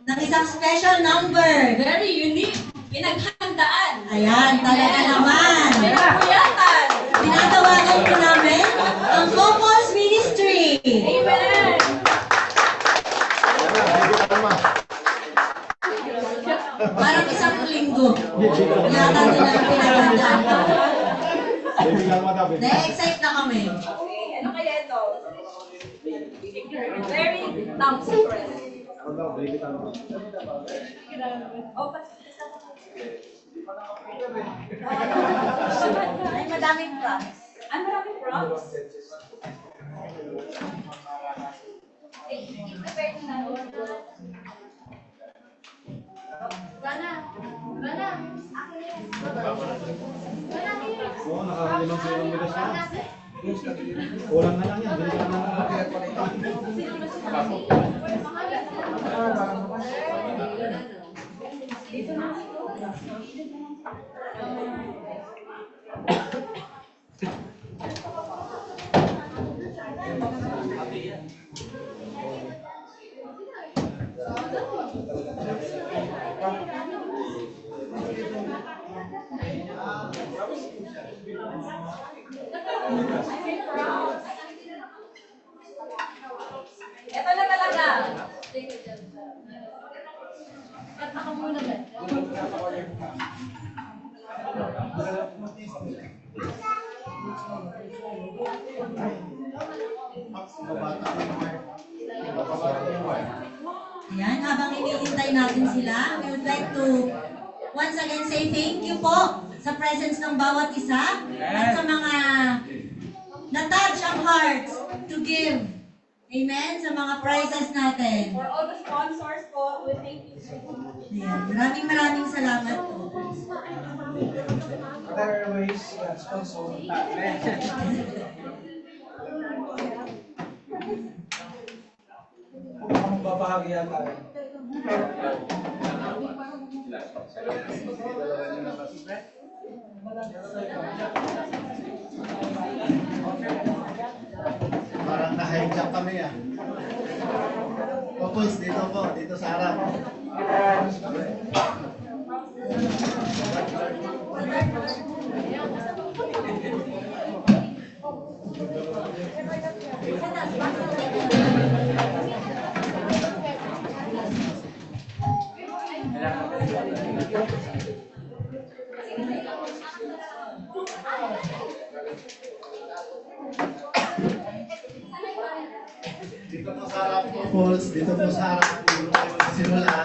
ng isang special number. Very unique. Pinaghandaan. Ayan, talaga naman. Pinapuyatan. Tinatawagan po namin ang Couples Ministry. Amen. Parang isang linggo. Yata nila ang pinaghandaan. Na-excite na kami. Okay, ano kaya ito? Very top secret. Oh, Ay, madaming props. ano maraming props? Oo, nakalimang kilong bigas na. Kulang na lang yan. Bili ka na lang. Ito na talaga. Ayan, habang hinihintay natin sila, we would like to once again say thank you po sa presence ng bawat isa at sa mga na-touch ang hearts to give. Amen? Sa mga prizes natin. For all the sponsors po, we thank you so much. Ayan, maraming salamat po. Other ways, sponsor natin. Kung babahagi tayo. Parang na-hijack kami ah. Couples, dito po. Dito sa harap. Dito po sa harap, couples. Dito po sa harap. Dito po simula.